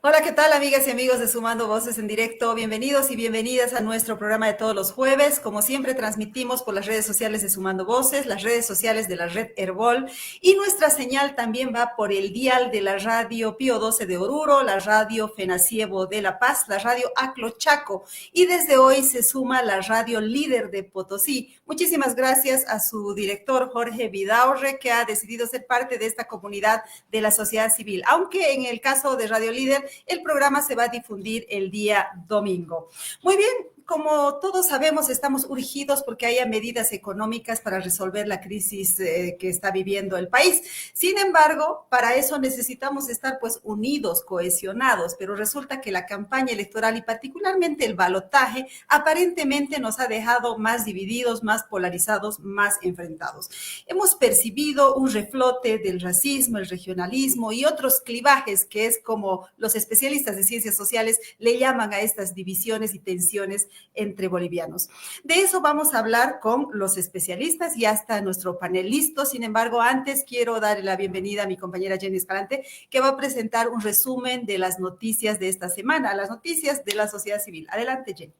Hola, ¿qué tal, amigas y amigos de Sumando Voces en Directo? Bienvenidos y bienvenidas a nuestro programa de todos los jueves. Como siempre, transmitimos por las redes sociales de Sumando Voces, las redes sociales de la red Herbol, y nuestra señal también va por el dial de la radio Pío 12 de Oruro, la radio Fenacievo de La Paz, la radio Aclo Chaco, y desde hoy se suma la radio Líder de Potosí. Muchísimas gracias a su director Jorge Vidaurre, que ha decidido ser parte de esta comunidad de la sociedad civil, aunque en el caso de Radio Líder el programa se va a difundir el día domingo. Muy bien, como todos sabemos, estamos urgidos porque haya medidas económicas para resolver la crisis que está viviendo el país. Sin embargo, para eso necesitamos estar pues unidos, cohesionados, pero resulta que la campaña electoral y particularmente el balotaje aparentemente nos ha dejado más divididos, más polarizados, más enfrentados. Hemos percibido un reflote del racismo, el regionalismo y otros clivajes que es como los especialistas de ciencias sociales le llaman a estas divisiones y tensiones entre bolivianos. De eso vamos a hablar con los especialistas y hasta nuestro panel listo. Sin embargo, antes quiero dar la bienvenida a mi compañera Jenny Escalante, que va a presentar un resumen de las noticias de esta semana, las noticias de la sociedad civil. Adelante, Jenny.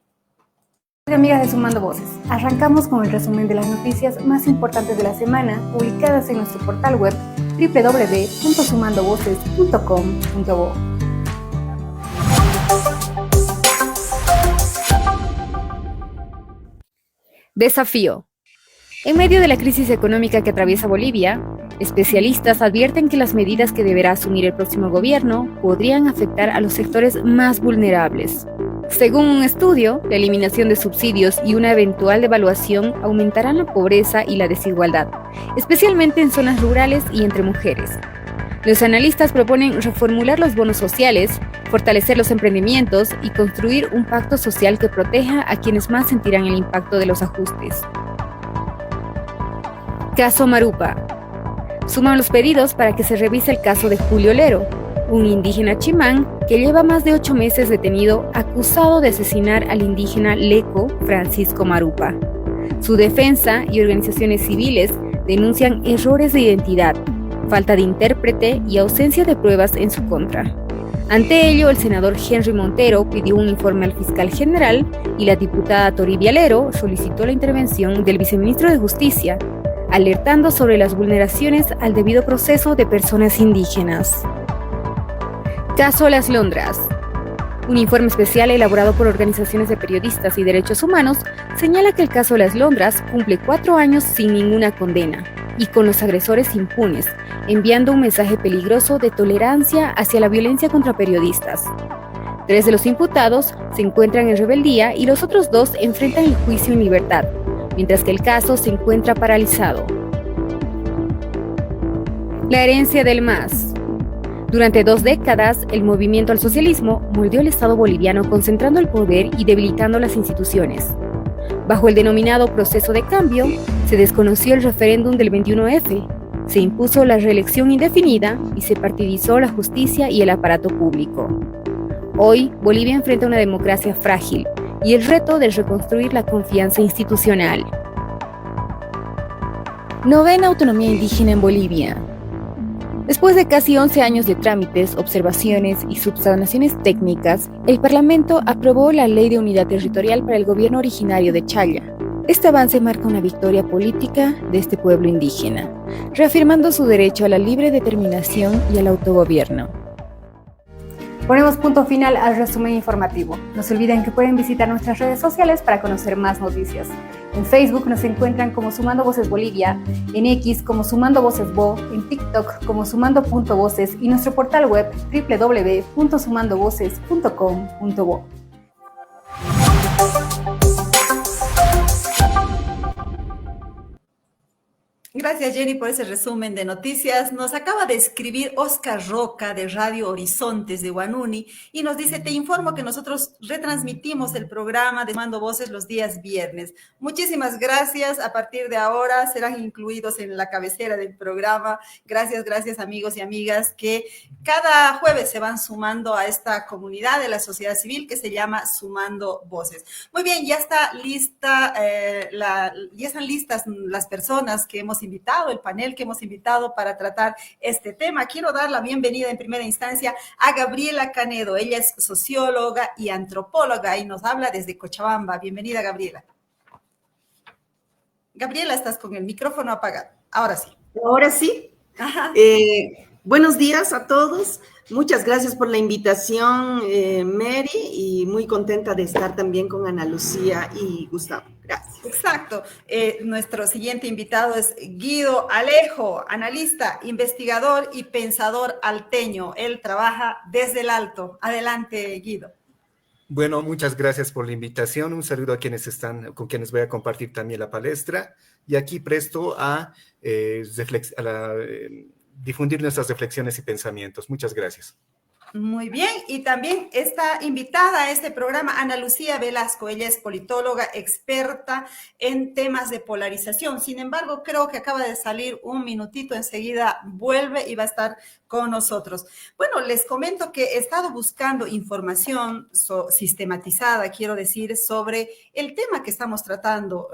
Amigas de Sumando Voces, arrancamos con el resumen de las noticias más importantes de la semana publicadas en nuestro portal web www.sumandovoces.com.bo. Desafío. En medio de la crisis económica que atraviesa Bolivia, especialistas advierten que las medidas que deberá asumir el próximo gobierno podrían afectar a los sectores más vulnerables. Según un estudio, la eliminación de subsidios y una eventual devaluación aumentarán la pobreza y la desigualdad, especialmente en zonas rurales y entre mujeres. Los analistas proponen reformular los bonos sociales, fortalecer los emprendimientos y construir un pacto social que proteja a quienes más sentirán el impacto de los ajustes. Caso Marupa. Suman los pedidos para que se revise el caso de Julio Lero, un indígena chimán que lleva más de 8 meses detenido acusado de asesinar al indígena leco Francisco Marupa. Su defensa y organizaciones civiles denuncian errores de identidad, falta de intérprete y ausencia de pruebas en su contra. Ante ello, el senador Henry Montero pidió un informe al fiscal general y la diputada Toribia Lero solicitó la intervención del viceministro de Justicia, alertando sobre las vulneraciones al debido proceso de personas indígenas. Caso Las Londras. Un informe especial elaborado por organizaciones de periodistas y derechos humanos señala que el caso Las Londras cumple 4 años sin ninguna condena y con los agresores impunes, enviando un mensaje peligroso de tolerancia hacia la violencia contra periodistas. 3 de los imputados se encuentran en rebeldía y los otros 2 enfrentan el juicio en libertad, mientras que el caso se encuentra paralizado. La herencia del MAS. Durante 2 décadas, el movimiento al socialismo moldeó el Estado boliviano concentrando el poder y debilitando las instituciones. Bajo el denominado proceso de cambio, se desconoció el referéndum del 21F, se impuso la reelección indefinida y se partidizó la justicia y el aparato público. Hoy, Bolivia enfrenta una democracia frágil y el reto de reconstruir la confianza institucional. Novena autonomía indígena en Bolivia. Después de casi 11 años de trámites, observaciones y subsanaciones técnicas, el Parlamento aprobó la Ley de Unidad Territorial para el gobierno originario de Challa. Este avance marca una victoria política de este pueblo indígena, reafirmando su derecho a la libre determinación y al autogobierno. Ponemos punto final al resumen informativo. No se olviden que pueden visitar nuestras redes sociales para conocer más noticias. En Facebook nos encuentran como Sumando Voces Bolivia, en X como Sumando Voces Bo, en TikTok como Sumando.voces y nuestro portal web www.sumandovoces.com.bo. Gracias, Jenny, por ese resumen de noticias. Nos acaba de escribir Oscar Roca de Radio Horizontes de Huanuni y nos dice: te informo que nosotros retransmitimos el programa de Mando Voces los días viernes. Muchísimas gracias. A partir de ahora serán incluidos en la cabecera del programa. Gracias, amigos y amigas que cada jueves se van sumando a esta comunidad de la sociedad civil que se llama Sumando Voces. Muy bien, ya están listas las personas que hemos invitado, el panel que hemos invitado para tratar este tema. Quiero dar la bienvenida en primera instancia a Gabriela Canedo. Ella es socióloga y antropóloga y nos habla desde Cochabamba. Bienvenida, Gabriela. Gabriela, estás con el micrófono apagado. Ahora sí. Ahora sí. Ajá. Buenos días a todos. Muchas gracias por la invitación, Mary, y muy contenta de estar también con Ana Lucía y Gustavo. Gracias. Exacto. Nuestro siguiente invitado es Guido Alejo, analista, investigador y pensador alteño. Él trabaja desde el Alto. Adelante, Guido. Bueno, muchas gracias por la invitación. Un saludo a quienes están, con quienes voy a compartir también la palestra. Y aquí presto a difundir nuestras reflexiones y pensamientos. Muchas gracias. Muy bien, y también está invitada a este programa Ana Lucía Velasco. Ella es politóloga, experta en temas de polarización. Sin embargo, creo que acaba de salir un minutito, enseguida vuelve y va a estar con nosotros. Bueno, les comento que he estado buscando información sistematizada, quiero decir, sobre el tema que estamos tratando,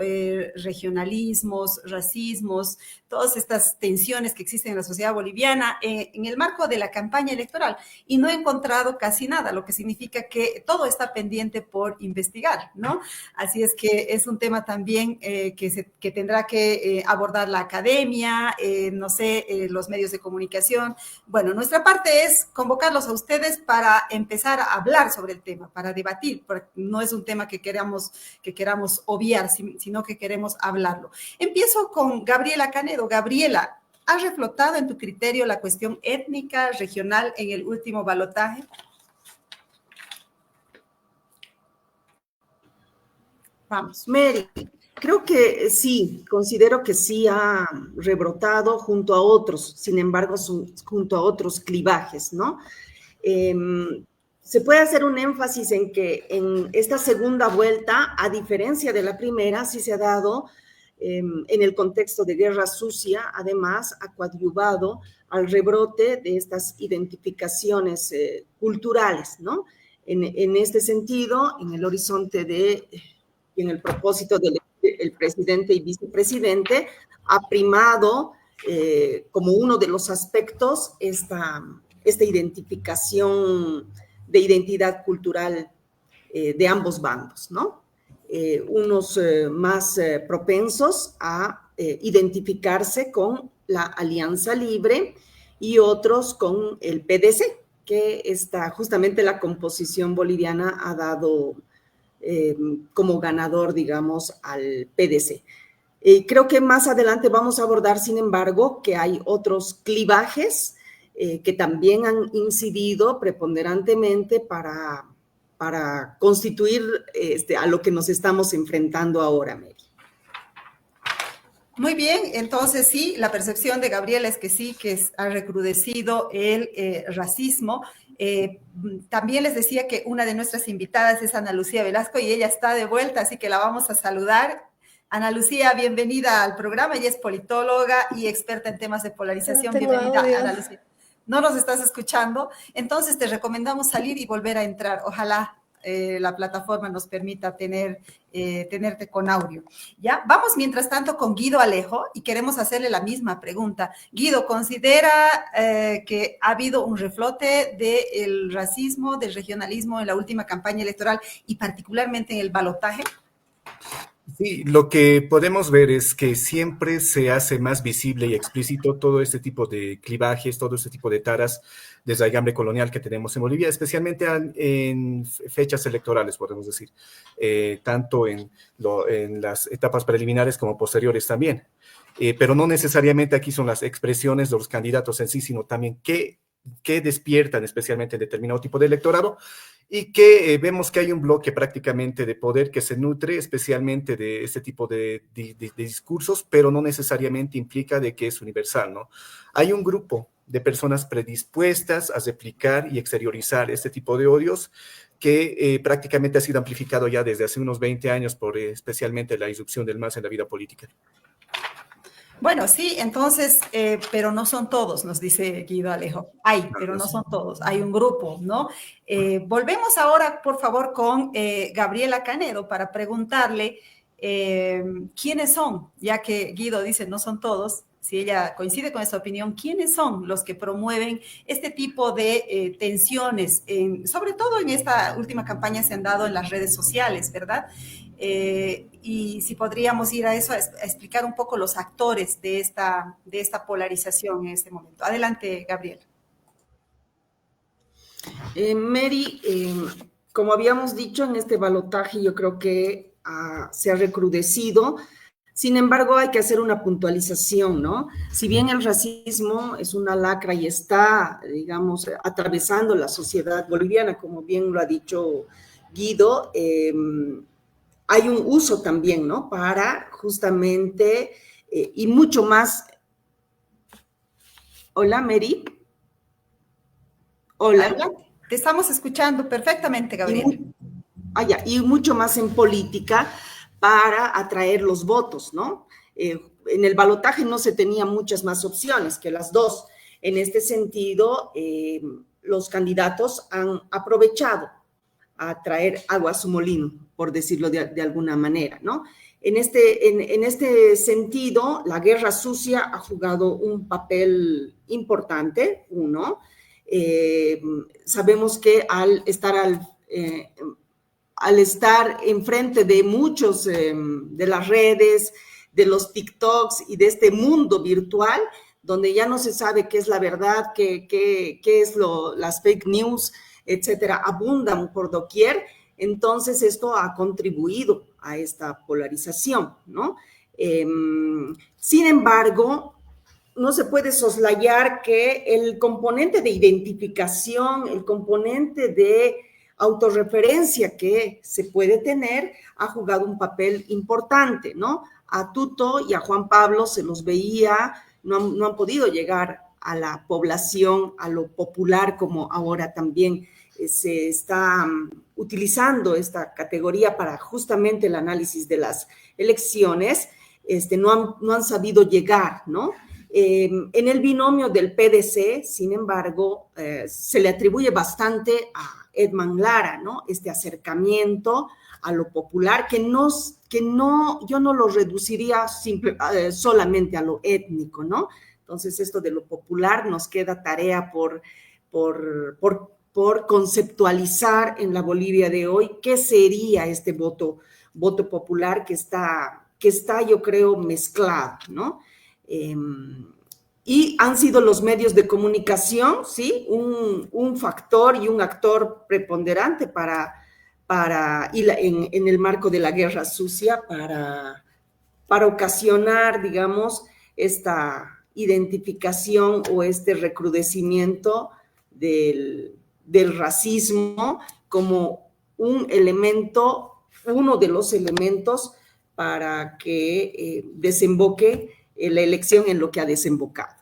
regionalismos, racismos, todas estas tensiones que existen en la sociedad boliviana en el marco de la campaña electoral. Y no he encontrado casi nada, lo que significa que todo está pendiente por investigar, ¿no? Así es que es un tema también que tendrá que abordar la academia, no sé, los medios de comunicación. Bueno, nuestra parte es convocarlos a ustedes para empezar a hablar sobre el tema, para debatir, porque no es un tema que queramos obviar, sino que queremos hablarlo. Empiezo con Gabriela Canedo. Gabriela, ¿has reflotado en tu criterio la cuestión étnica, regional en el último balotaje? Vamos, Mary. Creo que sí, considero que sí ha rebrotado junto a otros, sin embargo, junto a otros clivajes, ¿no? Se puede hacer un énfasis en que en esta segunda vuelta, a diferencia de la primera, sí se ha dado en el contexto de guerra sucia, además, ha coadyuvado al rebrote de estas identificaciones culturales, ¿no? En este sentido, en el horizonte en el propósito del presidente y vicepresidente, ha primado como uno de los aspectos esta identificación de identidad cultural de ambos bandos, ¿no? Unos más propensos a identificarse con la Alianza Libre y otros con el PDC, que justamente la composición boliviana ha dado como ganador, digamos, al PDC. Creo que más adelante vamos a abordar, sin embargo, que hay otros clivajes que también han incidido preponderantemente para constituir a lo que nos estamos enfrentando ahora, Mary. Muy bien, entonces sí, la percepción de Gabriela es que sí, que ha recrudecido el racismo. También les decía que una de nuestras invitadas es Ana Lucía Velasco y ella está de vuelta, así que la vamos a saludar. Ana Lucía, bienvenida al programa. Ella es politóloga y experta en temas de polarización. Bienvenida, audio. Ana Lucía. ¿No nos estás escuchando? Entonces te recomendamos salir y volver a entrar. Ojalá la plataforma nos permita tenerte con audio. ¿Ya? Vamos mientras tanto con Guido Alejo y queremos hacerle la misma pregunta. Guido, ¿considera que ha habido un reflote del racismo, del regionalismo en la última campaña electoral y particularmente en el balotaje? Sí, lo que podemos ver es que siempre se hace más visible y explícito todo este tipo de clivajes, todo este tipo de taras de raigambre colonial que tenemos en Bolivia, especialmente en fechas electorales, podemos decir, tanto en las etapas preliminares como posteriores también. Pero no necesariamente aquí son las expresiones de los candidatos en sí, sino también qué despiertan especialmente en determinado tipo de electorado, y que vemos que hay un bloque prácticamente de poder que se nutre especialmente de este tipo de discursos, pero no necesariamente implica de que es universal, ¿no? Hay un grupo de personas predispuestas a replicar y exteriorizar este tipo de odios que prácticamente ha sido amplificado ya desde hace unos 20 años por especialmente la irrupción del MAS en la vida política. Bueno, sí, entonces, pero no son todos, nos dice Guido Alejo. Hay, pero no son todos, hay un grupo, ¿no? Volvemos ahora, por favor, con Gabriela Canedo para preguntarle ¿quiénes son? Ya que Guido dice no son todos, si ella coincide con esta opinión, ¿quiénes son los que promueven este tipo de tensiones? Sobre todo en esta última campaña se han dado en las redes sociales, ¿verdad? Y si podríamos ir a eso, a explicar un poco los actores de esta polarización en este momento. Adelante, Gabriel. Mary, como habíamos dicho, en este balotaje yo creo que se ha recrudecido. Sin embargo, hay que hacer una puntualización, ¿no? Si bien el racismo es una lacra y está, digamos, atravesando la sociedad boliviana, como bien lo ha dicho Guido, hay un uso también, ¿no? Para justamente, y mucho más. Hola, Mary. Hola. Adelante. Te estamos escuchando perfectamente, Gabriel. Y mucho más en política para atraer los votos, ¿no? En el balotaje no se tenían muchas más opciones que las dos. En este sentido, los candidatos han aprovechado a traer agua a su molino, por decirlo de alguna manera, ¿no? En este sentido, la guerra sucia ha jugado un papel importante, sabemos que al estar enfrente de muchos de las redes, de los TikToks y de este mundo virtual, donde ya no se sabe qué es la verdad, qué es las fake news, etcétera, abundan por doquier. Entonces, esto ha contribuido a esta polarización, ¿no? Sin embargo, no se puede soslayar que el componente de identificación, el componente de autorreferencia que se puede tener, ha jugado un papel importante, ¿no? A Tuto y a Juan Pablo se los veía, no han podido llegar a la población, a lo popular, como ahora también se está utilizando esta categoría para justamente el análisis de las elecciones, no han sabido llegar, ¿no? En el binomio del PDC, sin embargo, se le atribuye bastante a Edman Lara, ¿no? Este acercamiento a lo popular, yo no lo reduciría solamente a lo étnico, ¿no? Entonces, esto de lo popular nos queda tarea por conceptualizar en la Bolivia de hoy qué sería este voto popular que está, yo creo, mezclado, ¿no? Y han sido los medios de comunicación, ¿sí? Un factor y un actor preponderante en el marco de la guerra sucia para ocasionar, digamos, esta identificación o este recrudecimiento del racismo como uno de los elementos para que desemboque la elección en lo que ha desembocado.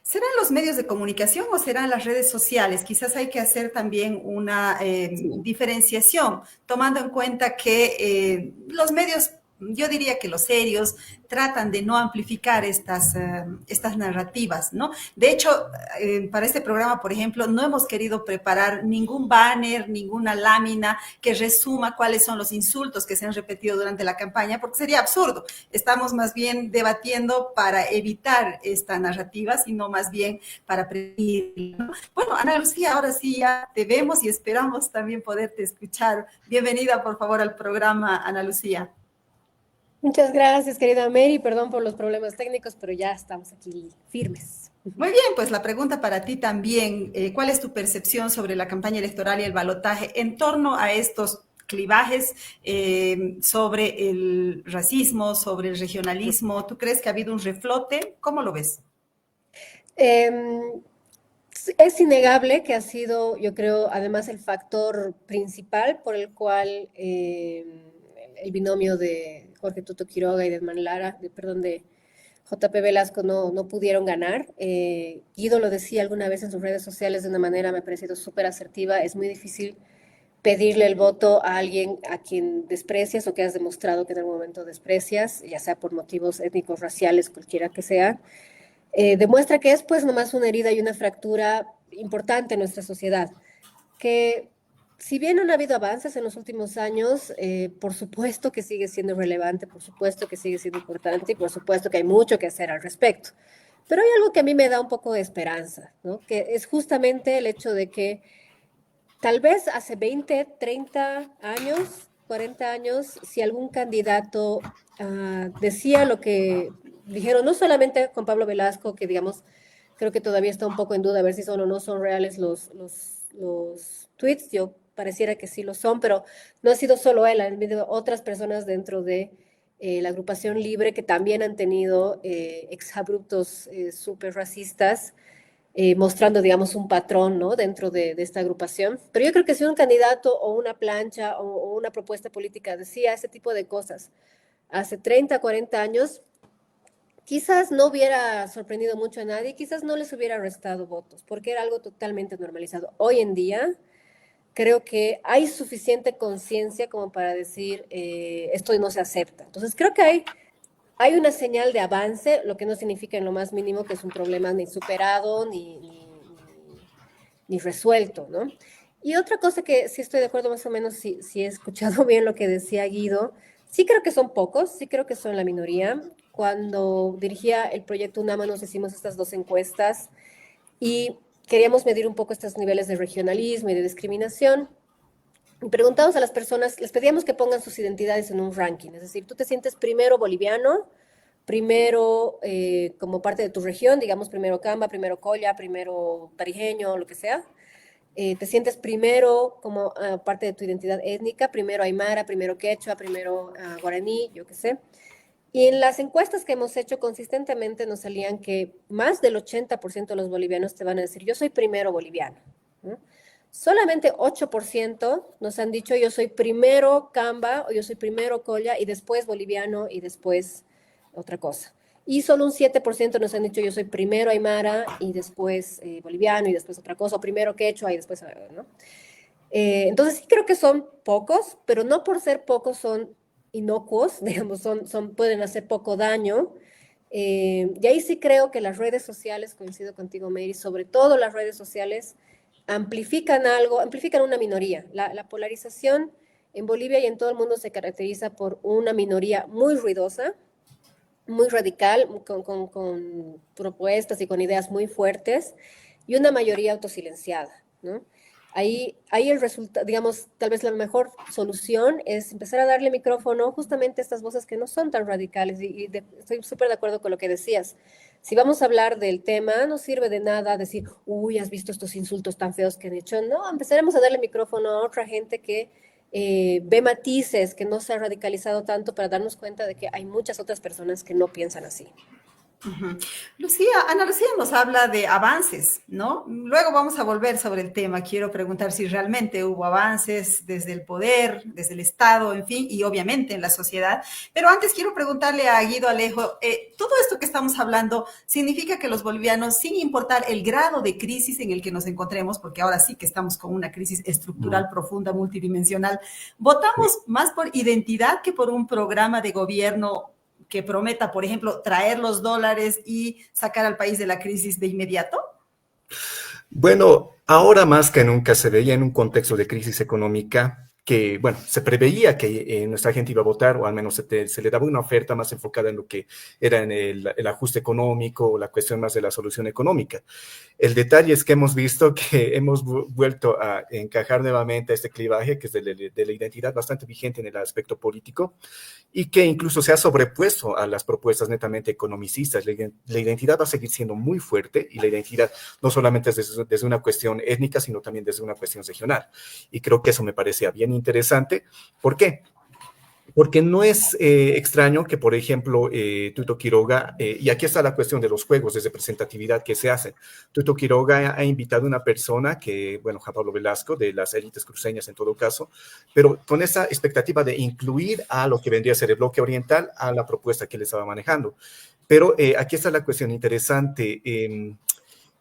¿Serán los medios de comunicación o serán las redes sociales? Quizás hay que hacer también una diferenciación, tomando en cuenta que los medios, yo diría que los serios, tratan de no amplificar estas narrativas, ¿no? De hecho, para este programa, por ejemplo, no hemos querido preparar ningún banner, ninguna lámina que resuma cuáles son los insultos que se han repetido durante la campaña, porque sería absurdo. Estamos más bien debatiendo para evitar esta narrativa, sino más bien para prevenir, ¿no? Bueno, Ana Lucía, ahora sí ya te vemos y esperamos también poderte escuchar. Bienvenida, por favor, al programa, Ana Lucía. Muchas gracias, querida Mary. Perdón por los problemas técnicos, pero ya estamos aquí firmes. Muy bien, pues la pregunta para ti también. ¿Cuál es tu percepción sobre la campaña electoral y el balotaje en torno a estos clivajes sobre el racismo, sobre el regionalismo? ¿Tú crees que ha habido un reflote? ¿Cómo lo ves? Es innegable que ha sido, yo creo, además el factor principal por el cual el binomio de Jorge Tuto Quiroga y de Edman Lara, de JP Velasco no pudieron ganar. Guido lo decía alguna vez en sus redes sociales de una manera, me ha parecido súper asertiva. Es muy difícil pedirle el voto a alguien a quien desprecias o que has demostrado que en algún momento desprecias, ya sea por motivos étnicos, raciales, cualquiera que sea. Demuestra que es pues nomás una herida y una fractura importante en nuestra sociedad, que si bien no han habido avances en los últimos años, por supuesto que sigue siendo relevante, por supuesto que sigue siendo importante y por supuesto que hay mucho que hacer al respecto. Pero hay algo que a mí me da un poco de esperanza, ¿no? Que es justamente el hecho de que tal vez hace 20, 30 años, 40 años, si algún candidato decía lo que dijeron, no solamente con Pablo Velasco, que digamos, creo que todavía está un poco en duda a ver si son o no son reales los tweets, yo pareciera que sí lo son, pero no ha sido solo él, han habido otras personas dentro de la agrupación Libre que también han tenido exabruptos súper racistas, mostrando, digamos, un patrón, ¿no? Dentro de esta agrupación. Pero yo creo que si un candidato o una plancha o una propuesta política decía ese tipo de cosas hace 30, 40 años, quizás no hubiera sorprendido mucho a nadie, quizás no les hubiera restado votos, porque era algo totalmente normalizado. Hoy en día, creo que hay suficiente conciencia como para decir esto no se acepta. Entonces, creo que hay una señal de avance, lo que no significa en lo más mínimo que es un problema ni superado ni resuelto, ¿no? Y otra cosa que sí estoy de acuerdo más o menos, si he escuchado bien lo que decía Guido, sí creo que son pocos, sí creo que son la minoría. Cuando dirigía el proyecto UNAMA nos hicimos estas 2 encuestas y queríamos medir un poco estos niveles de regionalismo y de discriminación. Y preguntamos a las personas, les pedíamos que pongan sus identidades en un ranking, es decir, tú te sientes primero boliviano, primero como parte de tu región, digamos primero Camba, primero Colla, primero tarijeño, lo que sea, te sientes primero como parte de tu identidad étnica, primero aymara, primero quechua, primero guaraní, yo qué sé. Y en las encuestas que hemos hecho consistentemente nos salían que más del 80% de los bolivianos te van a decir, yo soy primero boliviano, ¿no? Solamente 8% nos han dicho yo soy primero Camba o yo soy primero Colla y después boliviano y después otra cosa. Y solo un 7% nos han dicho yo soy primero Aymara y después boliviano y después otra cosa, o primero quechua y después, ¿no? Entonces sí creo que son pocos, pero no por ser pocos son inocuos, digamos, pueden hacer poco daño. Y ahí sí creo que las redes sociales, coincido contigo, Mary, sobre todo las redes sociales, amplifican una minoría. La polarización en Bolivia y en todo el mundo se caracteriza por una minoría muy ruidosa, muy radical, con propuestas y con ideas muy fuertes, y una mayoría autosilenciada, ¿no? Ahí el resultado, digamos, tal vez la mejor solución es empezar a darle micrófono justamente a estas voces que no son tan radicales, estoy súper de acuerdo con lo que decías. Si vamos a hablar del tema, no sirve de nada decir, uy, has visto estos insultos tan feos que han hecho. No, empezaremos a darle micrófono a otra gente que ve matices, que no se ha radicalizado tanto para darnos cuenta de que hay muchas otras personas que no piensan así. Uh-huh. Ana Lucía nos habla de avances, ¿no? Luego vamos a volver sobre el tema. Quiero preguntar si realmente hubo avances desde el poder, desde el Estado, en fin, y obviamente en la sociedad. Pero antes quiero preguntarle a Guido Alejo, todo esto que estamos hablando significa que los bolivianos, sin importar el grado de crisis en el que nos encontremos, porque ahora sí que estamos con una crisis estructural profunda, multidimensional, ¿votamos más por identidad que por un programa de gobierno que prometa, por ejemplo, traer los dólares y sacar al país de la crisis de inmediato? Bueno, ahora más que nunca se veía en un contexto de crisis económica que, bueno, se preveía que nuestra gente iba a votar, o al menos se le daba una oferta más enfocada en lo que era en el ajuste económico o la cuestión más de la solución económica. El detalle es que hemos visto que hemos vuelto a encajar nuevamente a este clivaje que es de la identidad bastante vigente en el aspecto político y que incluso se ha sobrepuesto a las propuestas netamente economicistas. La identidad va a seguir siendo muy fuerte y la identidad no solamente es desde una cuestión étnica, sino también desde una cuestión regional. Y creo que eso me parecía bien interesante. ¿Por qué? Porque no es extraño que, por ejemplo, Tuto Quiroga, y aquí está la cuestión de los juegos de representatividad que se hacen. Tuto Quiroga ha invitado a una persona que, bueno, Juan Pablo Velasco, de las élites cruceñas en todo caso, pero con esa expectativa de incluir a lo que vendría a ser el bloque oriental a la propuesta que él estaba manejando. Pero aquí está la cuestión interesante.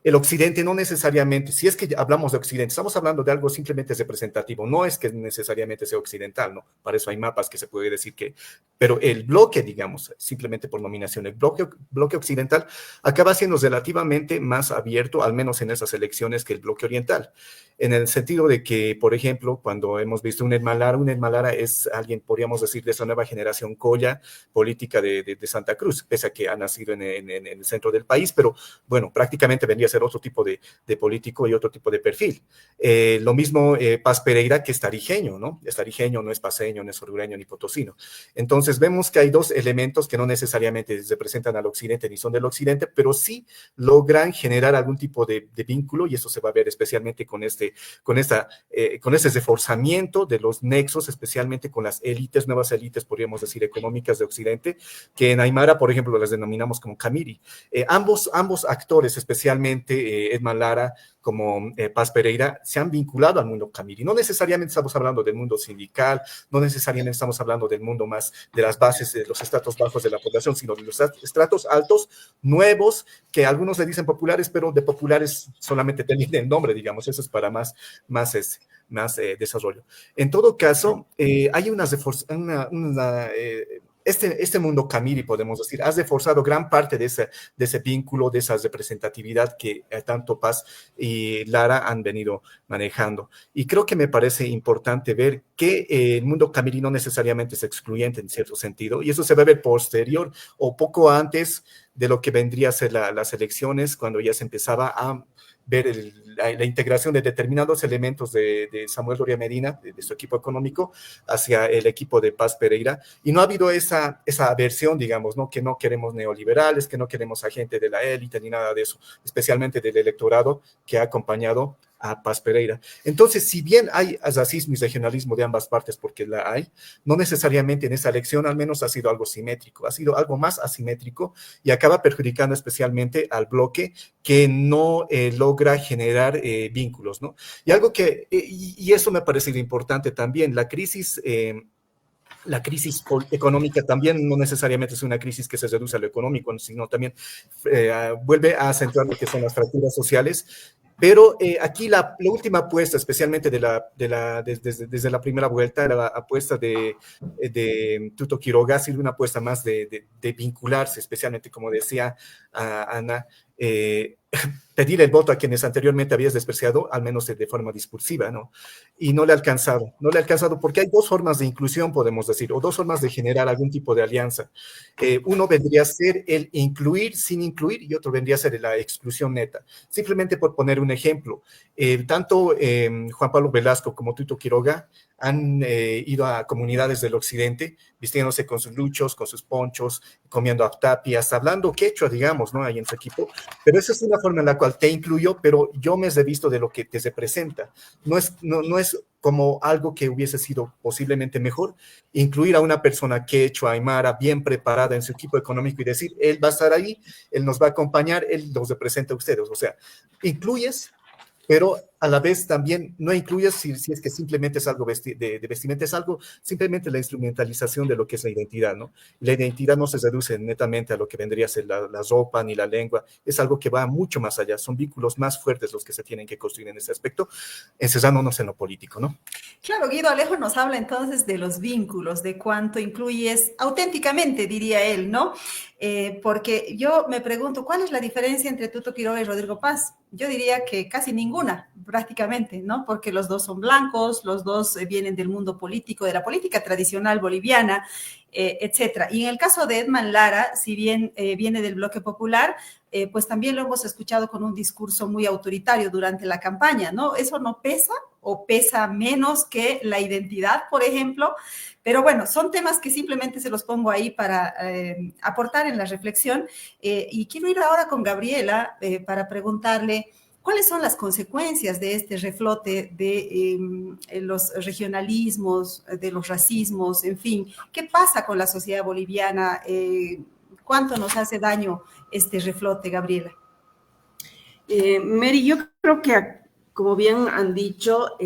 El occidente no necesariamente, si es que hablamos de occidente, estamos hablando de algo simplemente representativo, no es que necesariamente sea occidental, ¿no? Para eso hay mapas que se puede decir que, pero el bloque, digamos, simplemente por nominación, el bloque occidental acaba siendo relativamente más abierto, al menos en esas elecciones, que el bloque oriental. en el sentido de que, por ejemplo, cuando hemos visto un Ed Malara es alguien, podríamos decir, de esa nueva generación colla política de Santa Cruz, pese a que ha nacido en el centro del país, pero bueno, prácticamente vendría a ser otro tipo de político y otro tipo de perfil. Lo mismo Paz Pereira, que es tarijeño, ¿no? Es tarijeño, no es paceño, no es orureño ni potosino. Entonces vemos que hay dos elementos que no necesariamente representan al occidente ni son del occidente, pero sí logran generar algún tipo de vínculo, y eso se va a ver especialmente con ese reforzamiento de los nexos, especialmente con las élites, nuevas élites, podríamos decir, económicas de occidente, que en Aymara, por ejemplo, las denominamos como Camiri. Ambos actores, especialmente Edman Lara como Paz Pereira, se han vinculado al mundo Camiri. No necesariamente estamos hablando del mundo sindical, no necesariamente estamos hablando del mundo más de las bases, de los estratos bajos de la población, sino de los estratos altos, nuevos, que algunos le dicen populares, pero de populares solamente tienen el nombre, digamos, eso es para más desarrollo. En todo caso, hay este mundo Camiri, podemos decir, has reforzado gran parte de ese vínculo, de esa representatividad que tanto Paz y Lara han venido manejando. Y creo que me parece importante ver que el mundo Camiri no necesariamente es excluyente en cierto sentido, y eso se va a ver posterior o poco antes de lo que vendría a ser las elecciones, cuando ya se empezaba a ver la integración de determinados elementos de Samuel Doria Medina, de su equipo económico, hacia el equipo de Paz Pereira, y no ha habido esa aversión, digamos, ¿no? Que no queremos neoliberales, que no queremos a gente de la élite, ni nada de eso, especialmente del electorado que ha acompañado a Paz Pereira. Entonces, si bien hay racismo y regionalismo de ambas partes, porque la hay, no necesariamente en esa elección al menos ha sido algo simétrico, ha sido algo más asimétrico y acaba perjudicando especialmente al bloque que no logra generar vínculos, ¿no? Y algo que, y eso me parece importante también, la crisis económica también no necesariamente es una crisis que se reduce a lo económico, sino también vuelve a acentuar lo que son las fracturas sociales. Pero aquí la última apuesta, especialmente desde la primera vuelta, la apuesta de Tuto Quiroga, ha sido una apuesta más de vincularse, especialmente, como decía Ana, pedir el voto a quienes anteriormente habías despreciado, al menos de forma discursiva, ¿no? Y no le ha alcanzado porque hay dos formas de inclusión, podemos decir, o dos formas de generar algún tipo de alianza. Uno vendría a ser el incluir sin incluir y otro vendría a ser la exclusión neta. Simplemente por poner un ejemplo, tanto Juan Pablo Velasco como Tuto Quiroga han ido a comunidades del occidente, vistiéndose con sus luchos, con sus ponchos, comiendo aptapias, hablando quechua, digamos, ¿no? Ahí en su equipo. Pero esa es una forma en la cual te incluyo, pero yo me he visto de lo que te representa. No es como algo que hubiese sido posiblemente mejor, incluir a una persona quechua, aymara, bien preparada en su equipo económico y decir, él va a estar ahí, él nos va a acompañar, él los representa a ustedes. O sea, incluyes, pero a la vez también no incluyes si es que simplemente es algo de vestimenta, es algo simplemente la instrumentalización de lo que es la identidad, ¿no? La identidad no se reduce netamente a lo que vendría a ser la ropa ni la lengua, es algo que va mucho más allá, son vínculos más fuertes los que se tienen que construir en ese aspecto, encerrándonos en lo político, ¿no? Claro, Guido Alejo nos habla entonces de los vínculos, de cuánto incluyes auténticamente, diría él, ¿no? Porque yo me pregunto, ¿cuál es la diferencia entre Tuto Quiroga y Rodrigo Paz? Yo diría que casi ninguna, prácticamente, ¿no? Porque los dos son blancos, los dos vienen del mundo político, de la política tradicional boliviana, etcétera. Y en el caso de Edman Lara, si bien viene del bloque popular, pues también lo hemos escuchado con un discurso muy autoritario durante la campaña, ¿no? ¿Eso no pesa o pesa menos que la identidad, por ejemplo? Pero bueno, son temas que simplemente se los pongo ahí para aportar en la reflexión. Y quiero ir ahora con Gabriela para preguntarle cuáles son las consecuencias de este reflote de los regionalismos, de los racismos, en fin. ¿Qué pasa con la sociedad boliviana? ¿Cuánto nos hace daño este reflote, Gabriela? Mary, yo creo que, como bien han dicho,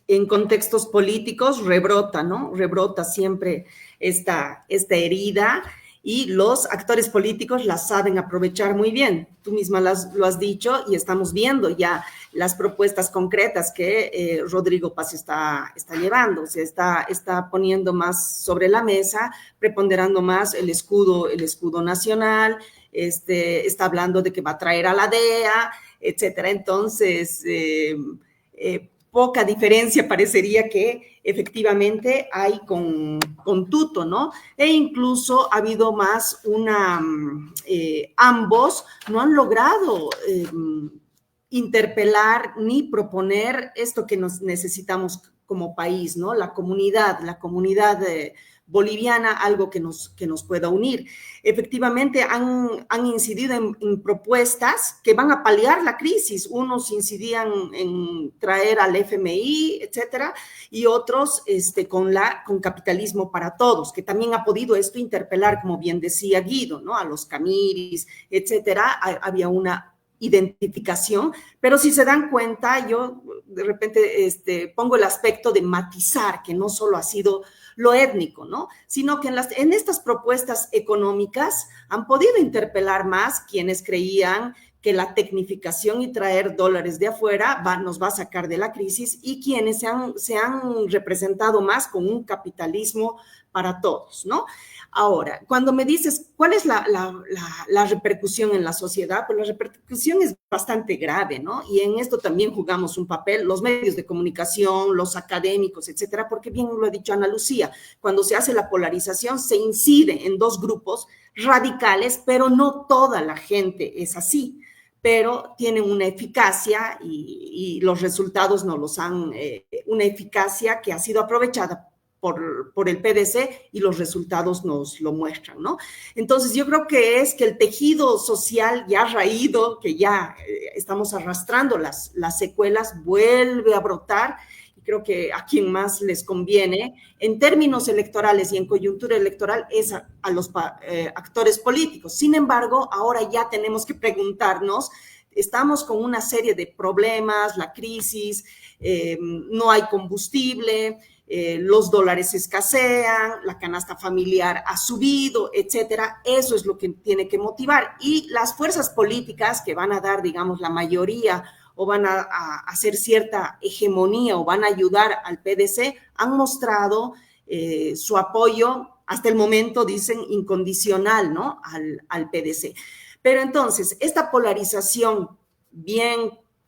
en contextos políticos rebrota, ¿no? Rebrota siempre esta herida y los actores políticos la saben aprovechar muy bien. Tú misma lo has dicho y estamos viendo ya las propuestas concretas que Rodrigo Paz está llevando. O sea, está poniendo más sobre la mesa, preponderando más el escudo nacional, está hablando de que va a traer a la DEA, etcétera. Entonces, poca diferencia parecería que efectivamente hay con Tuto, ¿no? E incluso ha habido más ambos no han logrado interpelar ni proponer esto que nos necesitamos como país, ¿no? La comunidad boliviana, algo que nos pueda unir. Efectivamente, han incidido en propuestas que van a paliar la crisis. Unos incidían en traer al FMI, etcétera, y otros con capitalismo para todos, que también ha podido esto interpelar, como bien decía Guido, ¿no? A los Camiris, etcétera. Había una identificación, pero si se dan cuenta, yo de repente pongo el aspecto de matizar, que no solo ha sido lo étnico, ¿no? Sino que en estas propuestas económicas han podido interpelar más quienes creían que la tecnificación y traer dólares de afuera nos va a sacar de la crisis, y quienes se han representado más con un capitalismo para todos, ¿no? Ahora, cuando me dices cuál es la repercusión en la sociedad, pues la repercusión es bastante grave, ¿no? Y en esto también jugamos un papel los medios de comunicación, los académicos, etcétera, porque bien lo ha dicho Ana Lucía, cuando se hace la polarización se incide en dos grupos radicales, pero no toda la gente es así, pero tienen una eficacia y los resultados no los han, una eficacia que ha sido aprovechada por el PDC, y los resultados nos lo muestran, ¿no? Entonces, yo creo que es que el tejido social ya raído, que ya estamos arrastrando las secuelas, vuelve a brotar, y creo que a quien más les conviene, en términos electorales y en coyuntura electoral, es a los actores políticos. Sin embargo, ahora ya tenemos que preguntarnos, estamos con una serie de problemas, la crisis, no hay combustible, los dólares escasean, la canasta familiar ha subido, etcétera. Eso es lo que tiene que motivar. Y las fuerzas políticas que van a dar, digamos, la mayoría, o van a hacer cierta hegemonía, o van a ayudar al PDC, han mostrado su apoyo, hasta el momento dicen incondicional, ¿no? Al PDC. Pero entonces, esta polarización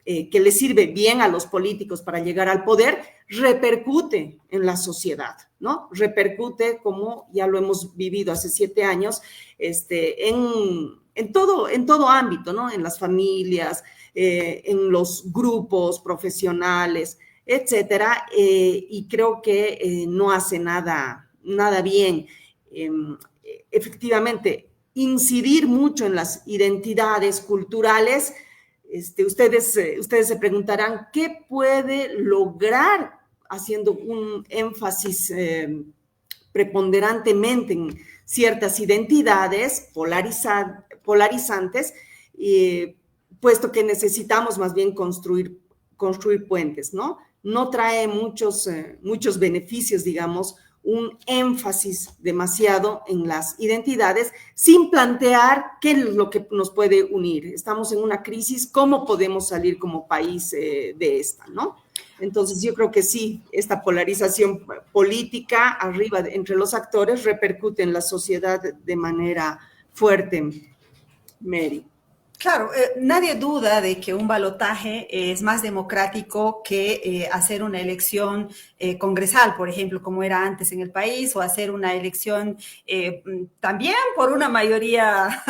que le sirve bien a los políticos para llegar al poder, repercute en la sociedad, ¿no? Repercute, como ya lo hemos vivido hace 7 años, en todo ámbito, ¿no? En las familias, en los grupos profesionales, etcétera, y creo que no hace nada bien. Efectivamente, incidir mucho en las identidades culturales. Ustedes se preguntarán, ¿qué puede lograr haciendo un énfasis preponderantemente en ciertas identidades polarizantes, puesto que necesitamos más bien construir puentes, ¿no? No trae muchos beneficios, digamos, un énfasis demasiado en las identidades, sin plantear qué es lo que nos puede unir. Estamos en una crisis, ¿cómo podemos salir como país de esta, no? Entonces, yo creo que sí, esta polarización política arriba entre los actores repercute en la sociedad de manera fuerte, Mary. Claro, nadie duda de que un balotaje es más democrático que hacer una elección congresal, por ejemplo, como era antes en el país, o hacer una elección también por una mayoría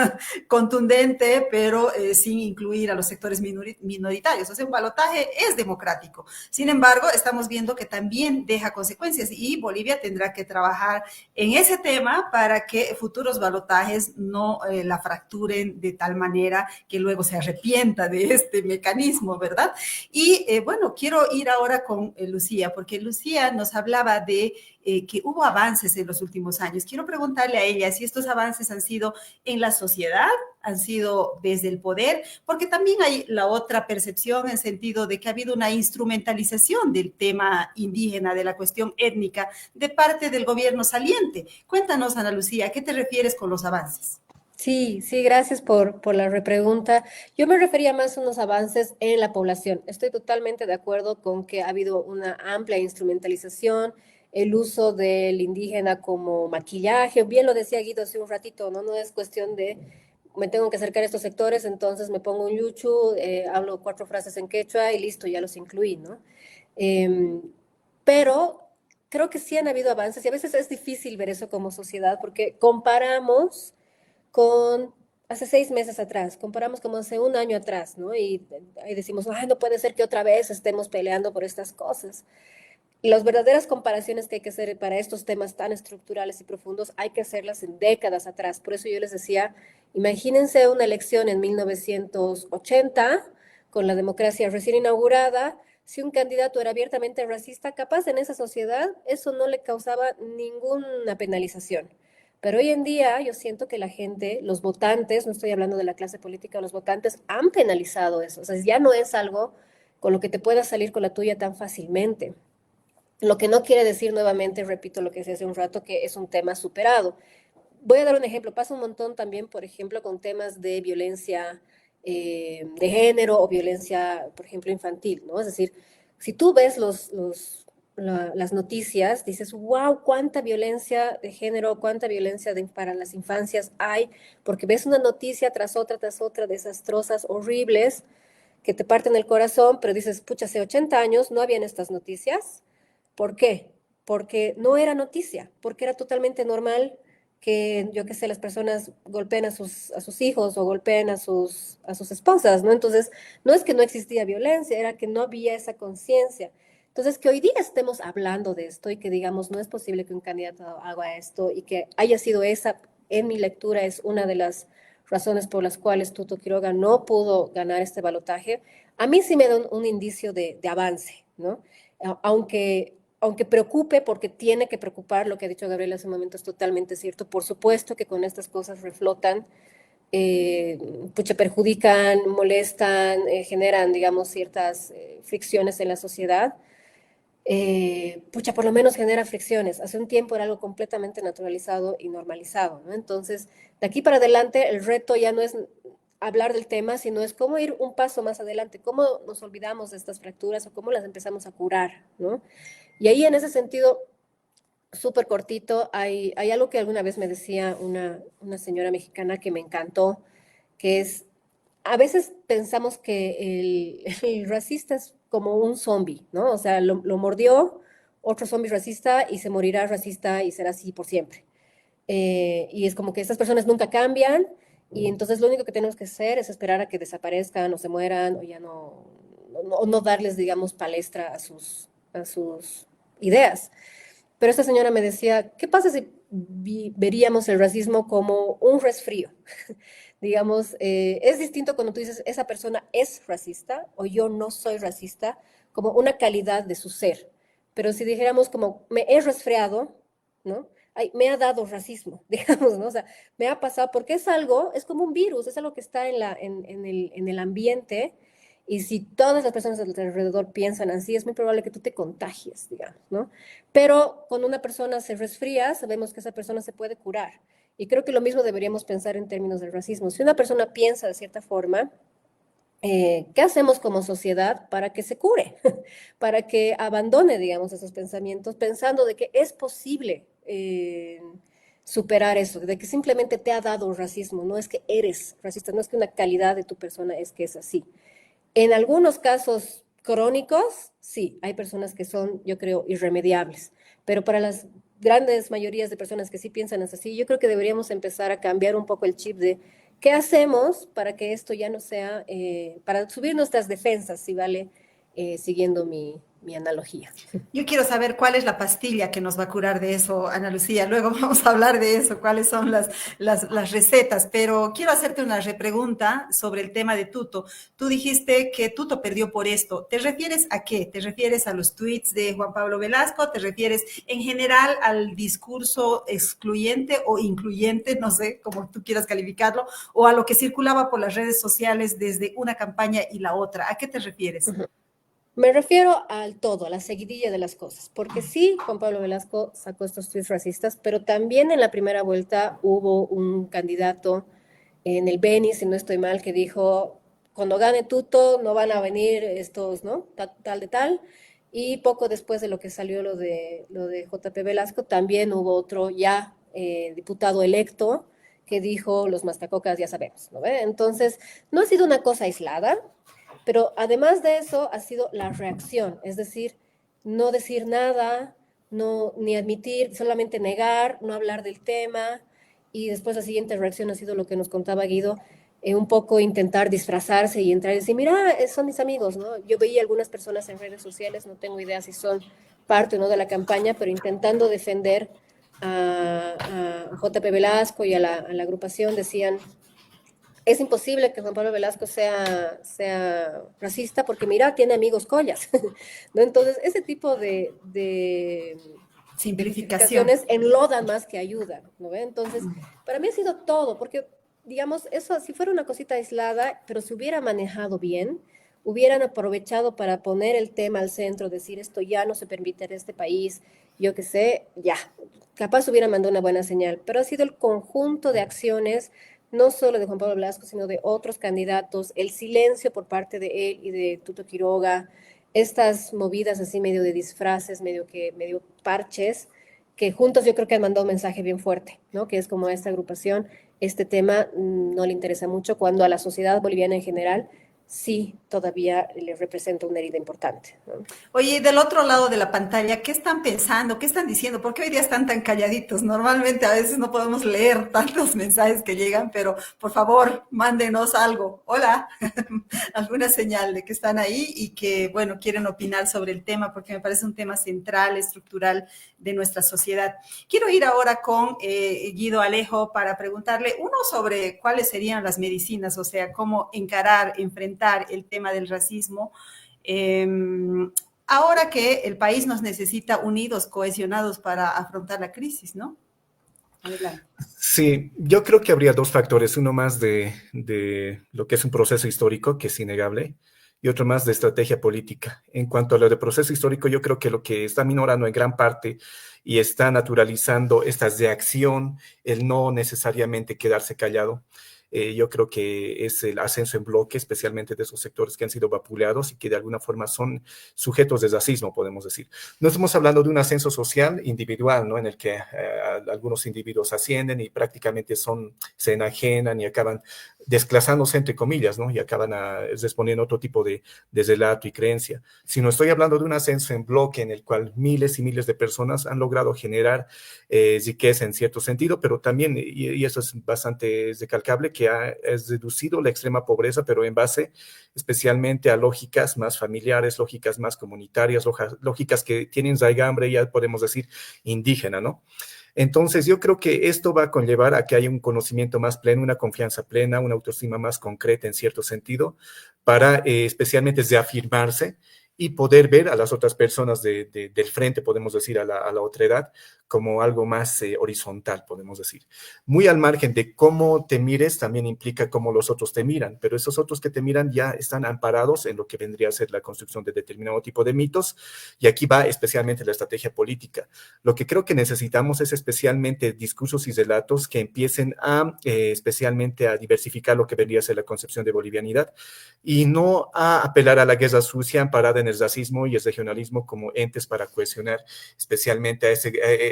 contundente, pero sin incluir a los sectores minoritarios. O sea, un balotaje es democrático. Sin embargo, estamos viendo que también deja consecuencias, y Bolivia tendrá que trabajar en ese tema para que futuros balotajes no la fracturen de tal manera que luego se arrepienta de este mecanismo, ¿verdad? Y bueno, quiero ir ahora con Lucía, porque Lucía nos hablaba de que hubo avances en los últimos años. Quiero preguntarle a ella si estos avances han sido en la sociedad, han sido desde el poder, porque también hay la otra percepción en sentido de que ha habido una instrumentalización del tema indígena, de la cuestión étnica, de parte del gobierno saliente. Cuéntanos, Ana Lucía, ¿a qué te refieres con los avances? Sí, gracias por la repregunta. Yo me refería más a unos avances en la población. Estoy totalmente de acuerdo con que ha habido una amplia instrumentalización, el uso del indígena como maquillaje. Bien lo decía Guido hace un ratito, ¿no? No es cuestión de me tengo que acercar a estos sectores, entonces me pongo un yuchu, hablo 4 frases en quechua y listo, ya los incluí, ¿no? Eh, pero creo que sí han habido avances y a veces es difícil ver eso como sociedad porque comparamos con hace 6 meses atrás, comparamos como hace un año atrás, ¿no? Y ahí decimos, ay, no puede ser que otra vez estemos peleando por estas cosas. Las verdaderas comparaciones que hay que hacer para estos temas tan estructurales y profundos hay que hacerlas en décadas atrás. Por eso yo les decía, imagínense una elección en 1980, con la democracia recién inaugurada, si un candidato era abiertamente racista, capaz en esa sociedad eso no le causaba ninguna penalización. Pero hoy en día yo siento que la gente, los votantes, no estoy hablando de la clase política, los votantes han penalizado eso. O sea, ya no es algo con lo que te puedas salir con la tuya tan fácilmente. Lo que no quiere decir nuevamente, repito lo que decía hace un rato, que es un tema superado. Voy a dar un ejemplo. Pasa un montón también, por ejemplo, con temas de violencia de género o violencia, por ejemplo, infantil, ¿no? Es decir, si tú ves las noticias, dices, wow, cuánta violencia de género, cuánta violencia para las infancias hay, porque ves una noticia tras otra, desastrosas, horribles, que te parten el corazón, pero dices, pucha, hace 80 años no habían estas noticias. ¿Por qué? Porque no era noticia, porque era totalmente normal que, yo qué sé, las personas golpeen a sus hijos o golpeen a sus esposas, ¿no? Entonces, no es que no existía violencia, era que no había esa conciencia. Entonces, que hoy día estemos hablando de esto y que digamos, no es posible que un candidato haga esto y que haya sido esa, en mi lectura, es una de las razones por las cuales Tuto Quiroga no pudo ganar este balotaje, a mí sí me da un indicio de avance, ¿no? Aunque preocupe, porque tiene que preocupar, lo que ha dicho Gabriela hace un momento es totalmente cierto. Por supuesto que con estas cosas reflotan, pucha, perjudican, molestan, generan, digamos, ciertas fricciones en la sociedad. Pucha, por lo menos genera fricciones. Hace un tiempo era algo completamente naturalizado y normalizado, ¿no? Entonces, de aquí para adelante, el reto ya no es hablar del tema, sino es cómo ir un paso más adelante, cómo nos olvidamos de estas fracturas o cómo las empezamos a curar, ¿no? Y ahí en ese sentido, súper cortito, hay algo que alguna vez me decía una señora mexicana que me encantó, que es, a veces pensamos que el racista es como un zombie, ¿no? O sea, lo mordió otro zombie racista y se morirá racista y será así por siempre. Y es como que estas personas nunca cambian y entonces lo único que tenemos que hacer es esperar a que desaparezcan o se mueran o ya no darles, digamos, palestra a sus ideas. Pero esta señora me decía, ¿qué pasa si veríamos el racismo como un resfrío? Digamos, es distinto cuando tú dices, esa persona es racista o yo no soy racista, como una calidad de su ser. Pero si dijéramos como, me he resfriado, ¿no? Ay, me ha dado racismo, digamos, ¿no? O sea, me ha pasado, porque es algo, es como un virus, es algo que está en el ambiente, y si todas las personas alrededor piensan así, es muy probable que tú te contagies, digamos, ¿no? Pero cuando una persona se resfría, sabemos que esa persona se puede curar. Y creo que lo mismo deberíamos pensar en términos del racismo. Si una persona piensa de cierta forma, ¿qué hacemos como sociedad para que se cure? Para que abandone, digamos, esos pensamientos, pensando de que es posible superar eso, de que simplemente te ha dado racismo, no es que eres racista, no es que una calidad de tu persona es que es así. En algunos casos crónicos, sí, hay personas que son, yo creo, irremediables, pero para las grandes mayorías de personas que sí piensan así, yo creo que deberíamos empezar a cambiar un poco el chip de qué hacemos para que esto ya no sea, para subir nuestras defensas, si vale, siguiendo mi analogía. Yo quiero saber cuál es la pastilla que nos va a curar de eso, Ana Lucía. Luego vamos a hablar de eso, cuáles son las recetas, pero quiero hacerte una repregunta sobre el tema de Tuto. Tú dijiste que Tuto perdió por esto. ¿Te refieres a qué? ¿Te refieres a los tweets de Juan Pablo Velasco? ¿Te refieres en general al discurso excluyente o incluyente, no sé cómo tú quieras calificarlo, o a lo que circulaba por las redes sociales desde una campaña y la otra? ¿A qué te refieres? Uh-huh. Me refiero al todo, a la seguidilla de las cosas, porque sí, Juan Pablo Velasco sacó estos tweets racistas, pero también en la primera vuelta hubo un candidato en el Beni, si no estoy mal, que dijo, cuando gane Tuto no van a venir estos, ¿no? Tal de tal, y poco después de lo que salió lo de JP Velasco, también hubo otro ya diputado electo que dijo los mastacocas, ya sabemos, ¿no ve? Entonces, no ha sido una cosa aislada, pero además de eso ha sido la reacción, es decir, no decir nada, no, ni admitir, solamente negar, no hablar del tema, y después la siguiente reacción ha sido lo que nos contaba Guido, un poco intentar disfrazarse y entrar y decir, mira, son mis amigos, ¿no? Yo veía algunas personas en redes sociales, no tengo idea si son parte o no de la campaña, pero intentando defender a JP Velasco y a la agrupación, decían, es imposible que Juan Pablo Velasco sea racista porque mira, tiene amigos collas, ¿no? Entonces, ese tipo de simplificaciones enlodan más que ayudan, ¿no ve? Entonces, para mí ha sido todo, porque, digamos, eso, si fuera una cosita aislada, pero se hubiera manejado bien, hubieran aprovechado para poner el tema al centro, decir esto ya no se permite en este país, yo qué sé, ya, capaz hubiera mandado una buena señal, pero ha sido el conjunto de acciones, no solo de Juan Pablo Velasco, sino de otros candidatos, el silencio por parte de él y de Tuto Quiroga, estas movidas así medio de disfraces, medio parches, que juntos yo creo que han mandado un mensaje bien fuerte, ¿no? Que es como a esta agrupación, este tema no le interesa mucho, cuando a la sociedad boliviana en general sí todavía le representa una herida importante, ¿no? Oye, del otro lado de la pantalla, ¿qué están pensando? ¿Qué están diciendo? ¿Por qué hoy día están tan calladitos? Normalmente a veces no podemos leer tantos mensajes que llegan, pero por favor, mándenos algo. Hola, alguna señal de que están ahí y que, bueno, quieren opinar sobre el tema, porque me parece un tema central, estructural de nuestra sociedad. Quiero ir ahora con Guido Alejo para preguntarle, uno, sobre cuáles serían las medicinas, o sea, cómo encarar, enfrentar el tema del racismo. Ahora que el país nos necesita unidos, cohesionados para afrontar la crisis, ¿no? Adelante. Sí, yo creo que habría dos factores, uno más de lo que es un proceso histórico, que es innegable, y otro más de estrategia política. En cuanto a lo de proceso histórico, yo creo que lo que está minorando en gran parte y está naturalizando estas de acción, el no necesariamente quedarse callado. Yo creo que es el ascenso en bloque, especialmente de esos sectores que han sido vapuleados y que de alguna forma son sujetos de racismo, podemos decir. No estamos hablando de un ascenso social individual, ¿no? En el que algunos individuos ascienden y prácticamente se enajenan y acaban desclasándose, entre comillas, ¿no? Y acaban respondiendo a otro tipo de relato y creencia. Sino estoy hablando de un ascenso en bloque en el cual miles y miles de personas han logrado generar riqueza en cierto sentido, pero también, y eso es bastante recalcable, que ha reducido la extrema pobreza, pero en base especialmente a lógicas más familiares, lógicas más comunitarias, lógicas que tienen raigambre, ya podemos decir, indígena, ¿no? Entonces, yo creo que esto va a conllevar a que haya un conocimiento más pleno, una confianza plena, una autoestima más concreta en cierto sentido, para especialmente reafirmarse y poder ver a las otras personas del frente, podemos decir, a la otra edad, como algo más horizontal, podemos decir. Muy al margen de cómo te mires, también implica cómo los otros te miran, pero esos otros que te miran ya están amparados en lo que vendría a ser la construcción de determinado tipo de mitos, y aquí va especialmente la estrategia política. Lo que creo que necesitamos es especialmente discursos y relatos que empiecen especialmente a diversificar lo que vendría a ser la concepción de bolivianidad, y no a apelar a la guerra sucia amparada en el racismo y el regionalismo como entes para cohesionar especialmente a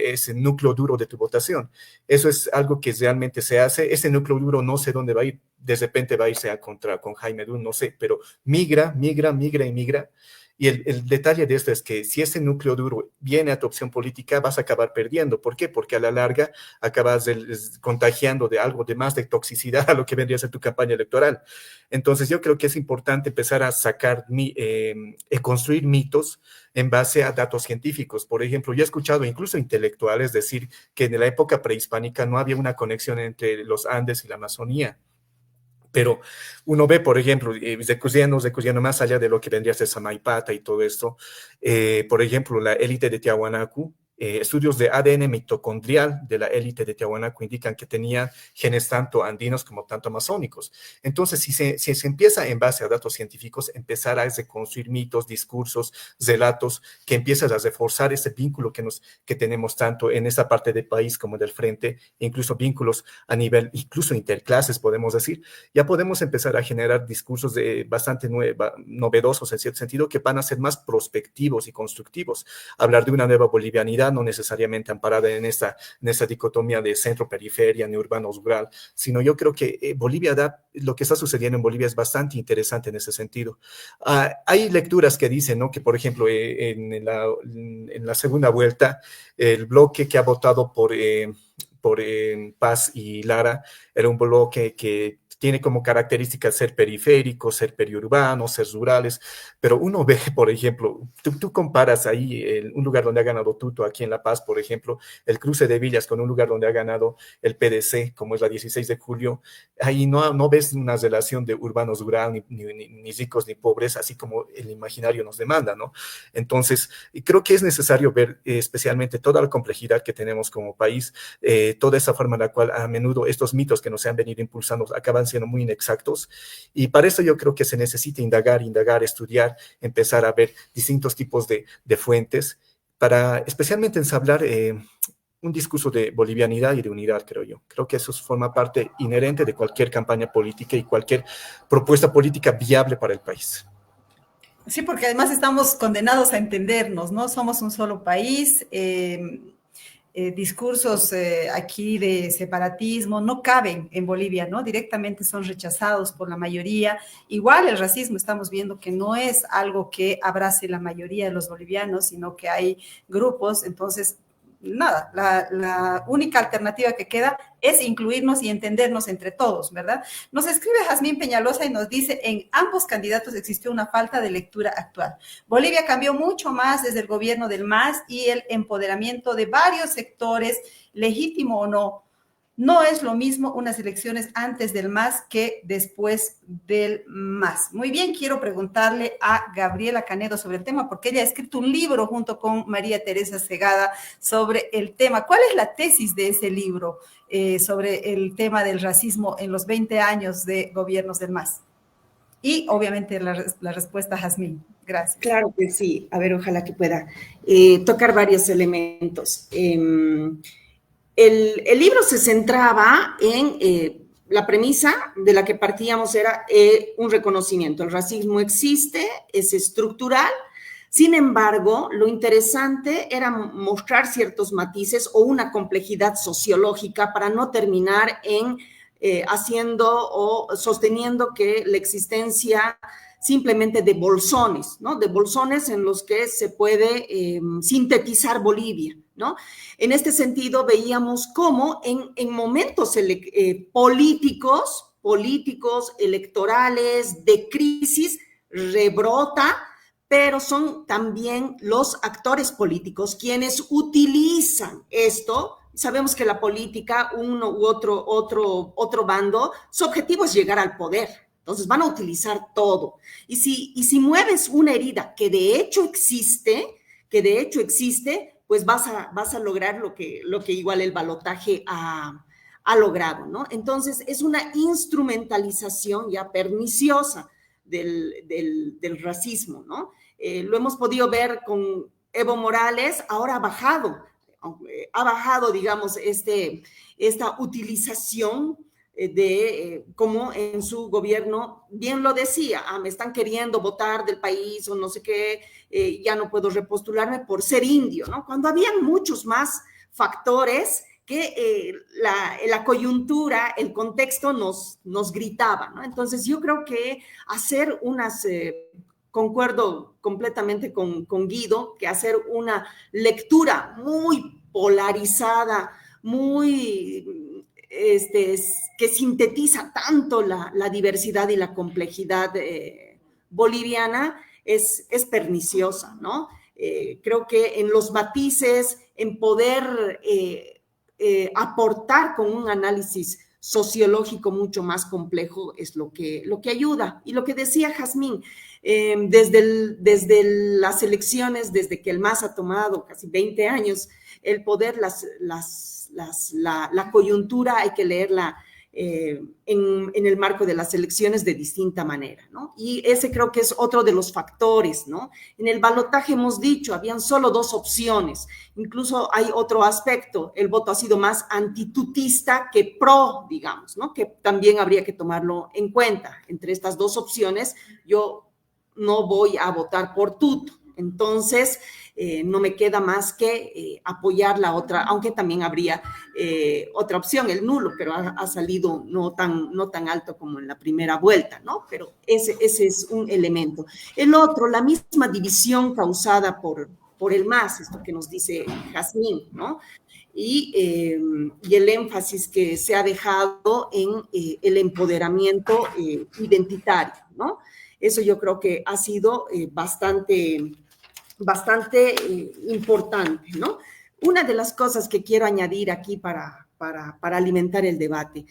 ese núcleo duro de tu votación. Eso es algo que realmente se hace. Ese núcleo duro no sé dónde va a ir, de repente va a irse con Jaime Dun, no sé, pero migra. Y el detalle de esto es que si ese núcleo duro viene a tu opción política, vas a acabar perdiendo. ¿Por qué? Porque a la larga acabas contagiando de algo de más de toxicidad a lo que vendría a ser tu campaña electoral. Entonces yo creo que es importante empezar a construir mitos en base a datos científicos. Por ejemplo, yo he escuchado incluso intelectuales decir que en la época prehispánica no había una conexión entre los Andes y la Amazonía. Pero uno ve, por ejemplo, recurriendo más allá de lo que vendría a ser Samaipata y todo esto, por ejemplo, la élite de Tiahuanacu, estudios de ADN mitocondrial de la élite de Tiahuanacu indican que tenía genes tanto andinos como tanto amazónicos. Entonces, si se empieza en base a datos científicos, empezar a reconstruir mitos, discursos, relatos, que empiezan a reforzar ese vínculo que tenemos tanto en esa parte del país como del frente, incluso vínculos a nivel, incluso interclases, podemos decir, ya podemos empezar a generar discursos bastante novedosos en cierto sentido, que van a ser más prospectivos y constructivos. Hablar de una nueva bolivianidad, ciudad, no necesariamente amparada en esta dicotomía de centro-periferia, ni urbano-rural, sino yo creo que lo que está sucediendo en Bolivia es bastante interesante en ese sentido. Hay lecturas que dicen, ¿no?, que, por ejemplo, en la segunda vuelta, el bloque que ha votado por Paz y Lara era un bloque que tiene como característica ser periférico, ser periurbano, ser rurales, pero uno ve, por ejemplo, tú comparas ahí un lugar donde ha ganado Tuto, aquí en La Paz, por ejemplo, el cruce de villas con un lugar donde ha ganado el PDC, como es la 16 de julio, ahí no ves una relación de urbanos-rural, ni ricos ni pobres, así como el imaginario nos demanda, ¿no? Entonces, creo que es necesario ver especialmente toda la complejidad que tenemos como país, toda esa forma en la cual a menudo estos mitos que nos han venido impulsando acaban siendo muy inexactos, y para eso yo creo que se necesita indagar, estudiar, empezar a ver distintos tipos de fuentes, para especialmente ensablar un discurso de bolivianidad y de unidad, creo yo. Creo que eso forma parte inherente de cualquier campaña política y cualquier propuesta política viable para el país. Sí, porque además estamos condenados a entendernos, ¿no? Somos un solo país. Discursos aquí de separatismo no caben en Bolivia, ¿no? Directamente son rechazados por la mayoría. Igual el racismo estamos viendo que no es algo que abrace la mayoría de los bolivianos, sino que hay grupos. Entonces, nada, la única alternativa que queda es incluirnos y entendernos entre todos, ¿verdad? Nos escribe Jazmín Peñalosa y nos dice, en ambos candidatos existió una falta de lectura actual. Bolivia cambió mucho más desde el gobierno del MAS y el empoderamiento de varios sectores, legítimo o no. No es lo mismo unas elecciones antes del MAS que después del MAS. Muy bien, quiero preguntarle a Gabriela Canedo sobre el tema, porque ella ha escrito un libro junto con María Teresa Segada sobre el tema. ¿Cuál es la tesis de ese libro sobre el tema del racismo en los 20 años de gobiernos del MAS? Y obviamente la respuesta, Jazmín. Gracias. Claro que sí. A ver, ojalá que pueda tocar varios elementos. El libro se centraba en la premisa de la que partíamos era un reconocimiento. El racismo existe, es estructural. Sin embargo, lo interesante era mostrar ciertos matices o una complejidad sociológica para no terminar en haciendo o sosteniendo que la existencia simplemente de bolsones, ¿no? De bolsones en los que se puede sintetizar Bolivia, ¿no? En este sentido, veíamos cómo en momentos políticos, electorales, de crisis, rebrota, pero son también los actores políticos quienes utilizan esto. Sabemos que la política, uno u otro bando, su objetivo es llegar al poder. Entonces van a utilizar todo. Y si mueves una herida que de hecho existe, pues vas a lograr lo que igual el balotaje ha logrado, ¿no? Entonces es una instrumentalización ya perniciosa del racismo, ¿no? Lo hemos podido ver con Evo Morales, ahora ha bajado, digamos, esta utilización de cómo en su gobierno, bien lo decía, me están queriendo votar del país o no sé qué, ya no puedo repostularme por ser indio, ¿no? Cuando habían muchos más factores que la coyuntura, el contexto nos gritaba, ¿no? Entonces yo creo que hacer concuerdo completamente con Guido, que hacer una lectura muy polarizada, muy que sintetiza tanto la diversidad y la complejidad boliviana es perniciosa, ¿no? Creo que en los matices, en poder aportar con un análisis sociológico mucho más complejo es lo que ayuda. Y lo que decía Jazmín, desde las elecciones, desde que el MAS ha tomado casi 20 años el poder, la coyuntura hay que leerla en el marco de las elecciones de distinta manera, ¿no? Y ese creo que es otro de los factores, ¿no? En el balotaje hemos dicho, habían solo 2 opciones, incluso hay otro aspecto, el voto ha sido más antitutista que pro, digamos, ¿no? Que también habría que tomarlo en cuenta. Entre estas 2 opciones, yo no voy a votar por Tuto. Entonces, no me queda más que apoyar la otra, aunque también habría otra opción, el nulo, pero ha salido no tan alto como en la primera vuelta, ¿no? Pero ese es un elemento. El otro, la misma división causada por el MAS, esto que nos dice Jazmín, ¿no? Y el énfasis que se ha dejado en el empoderamiento identitario, ¿no? Eso yo creo que ha sido bastante importante, ¿no? Una de las cosas que quiero añadir aquí para alimentar el debate,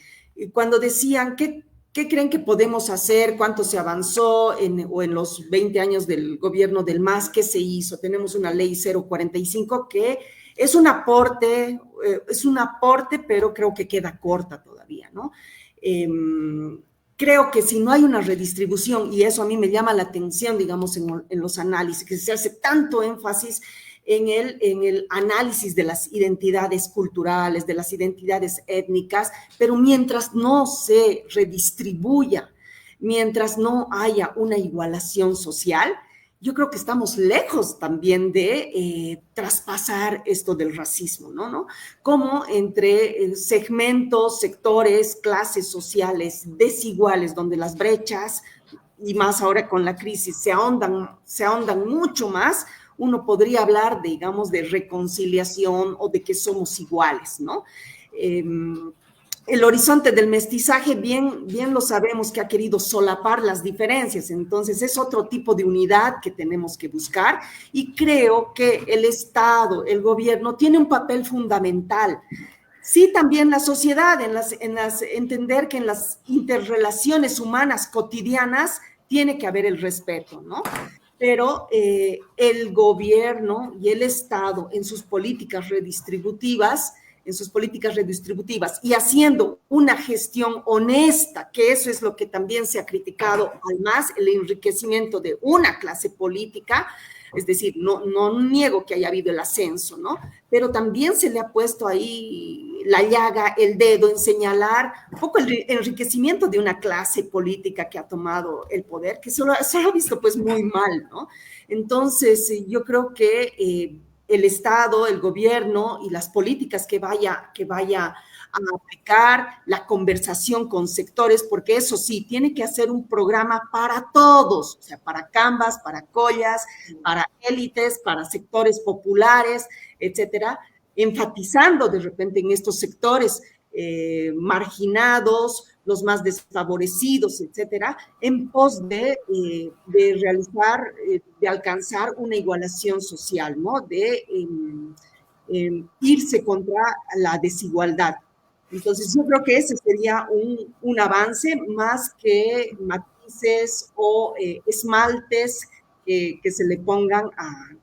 cuando decían, ¿qué creen que podemos hacer? ¿Cuánto se avanzó en los 20 años del gobierno del MAS? ¿Qué se hizo? Tenemos una ley 045 que es un aporte, pero creo que queda corta todavía, ¿no? Creo que si no hay una redistribución, y eso a mí me llama la atención, digamos, en los análisis, que se hace tanto énfasis en el análisis de las identidades culturales, de las identidades étnicas, pero mientras no se redistribuya, mientras no haya una igualación social, yo creo que estamos lejos también de traspasar esto del racismo, ¿no? Como entre segmentos, sectores, clases sociales desiguales, donde las brechas, y más ahora con la crisis, se ahondan mucho más, uno podría hablar, digamos, de reconciliación o de que somos iguales, ¿no? El horizonte del mestizaje, bien lo sabemos que ha querido solapar las diferencias, entonces es otro tipo de unidad que tenemos que buscar y creo que el Estado, el gobierno, tiene un papel fundamental. Sí, también la sociedad, entender que en las interrelaciones humanas cotidianas tiene que haber el respeto, ¿no? Pero el gobierno y el Estado en sus políticas redistributivas y haciendo una gestión honesta, que eso es lo que también se ha criticado, además el enriquecimiento de una clase política, es decir, no niego que haya habido el ascenso, ¿no? Pero también se le ha puesto ahí la llaga, el dedo en señalar un poco el enriquecimiento de una clase política que ha tomado el poder, que se lo ha visto pues muy mal, ¿no? Entonces, yo creo que el Estado, el gobierno y las políticas que vaya a aplicar, la conversación con sectores, porque eso sí, tiene que hacer un programa para todos, o sea, para Canvas, para collas, para élites, para sectores populares, etcétera, enfatizando de repente en estos sectores marginados, los más desfavorecidos, etcétera, en pos de realizar, de alcanzar una igualación social, ¿no? De irse contra la desigualdad. Entonces, yo creo que ese sería un avance más que matices o esmaltes que se le pongan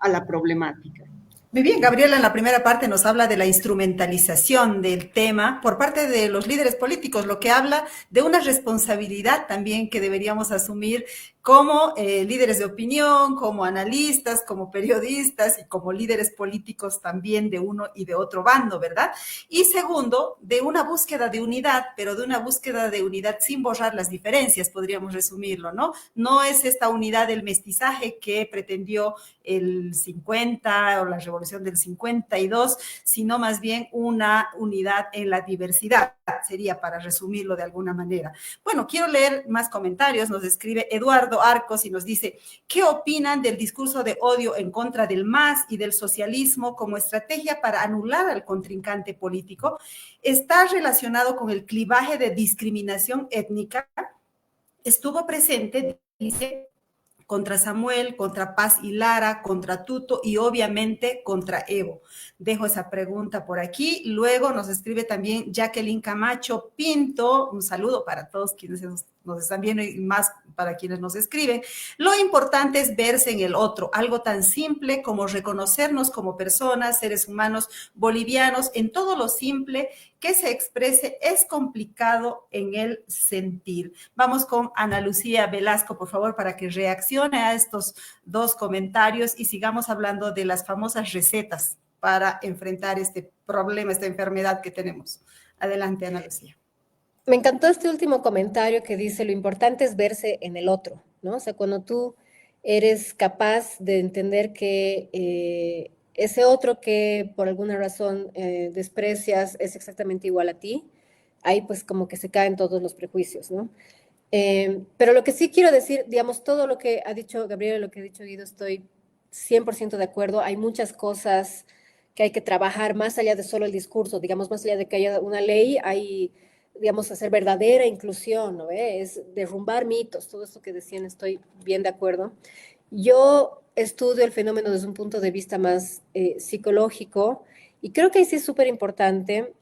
a la problemática. Muy bien, Gabriela, en la primera parte nos habla de la instrumentalización del tema por parte de los líderes políticos, lo que habla de una responsabilidad también que deberíamos asumir como líderes de opinión, como analistas, como periodistas y como líderes políticos también de uno y de otro bando, ¿verdad? Y segundo, de una búsqueda de unidad, pero de una búsqueda de unidad sin borrar las diferencias, podríamos resumirlo, ¿no? No es esta unidad del mestizaje que pretendió el 50 o la revolución del 52, sino más bien una unidad en la diversidad, sería para resumirlo de alguna manera. Bueno, quiero leer más comentarios. Nos escribe Eduardo Arcos y nos dice, ¿qué opinan del discurso de odio en contra del MAS y del socialismo como estrategia para anular al contrincante político? ¿Está relacionado con el clivaje de discriminación étnica? Estuvo presente, dice, contra Samuel, contra Paz y Lara, contra Tuto y obviamente contra Evo. Dejo esa pregunta por aquí. Luego nos escribe también Jacqueline Camacho Pinto. Un saludo para todos quienes nos están viendo y más para quienes nos escriben. Lo importante es verse en el otro, algo tan simple como reconocernos como personas, seres humanos bolivianos, en todo lo simple que se exprese es complicado en el sentir. Vamos con Ana Lucía Velasco, por favor, para que reaccione a estos dos comentarios y sigamos hablando de las famosas recetas para enfrentar este problema, esta enfermedad que tenemos. Adelante, Ana Lucía. Me encantó este último comentario que dice, lo importante es verse en el otro, ¿no? O sea, cuando tú eres capaz de entender que ese otro que por alguna razón desprecias es exactamente igual a ti, ahí pues como que se caen todos los prejuicios, ¿no? Pero lo que sí quiero decir, digamos, todo lo que ha dicho Gabriela, lo que ha dicho Guido, estoy 100% de acuerdo. Hay muchas cosas que hay que trabajar más allá de solo el discurso, digamos, más allá de que haya una ley, hay, digamos, hacer verdadera inclusión, ¿no? Es derrumbar mitos, todo esto que decían, estoy bien de acuerdo. Yo estudio el fenómeno desde un punto de vista más psicológico y creo que ahí sí es súper importante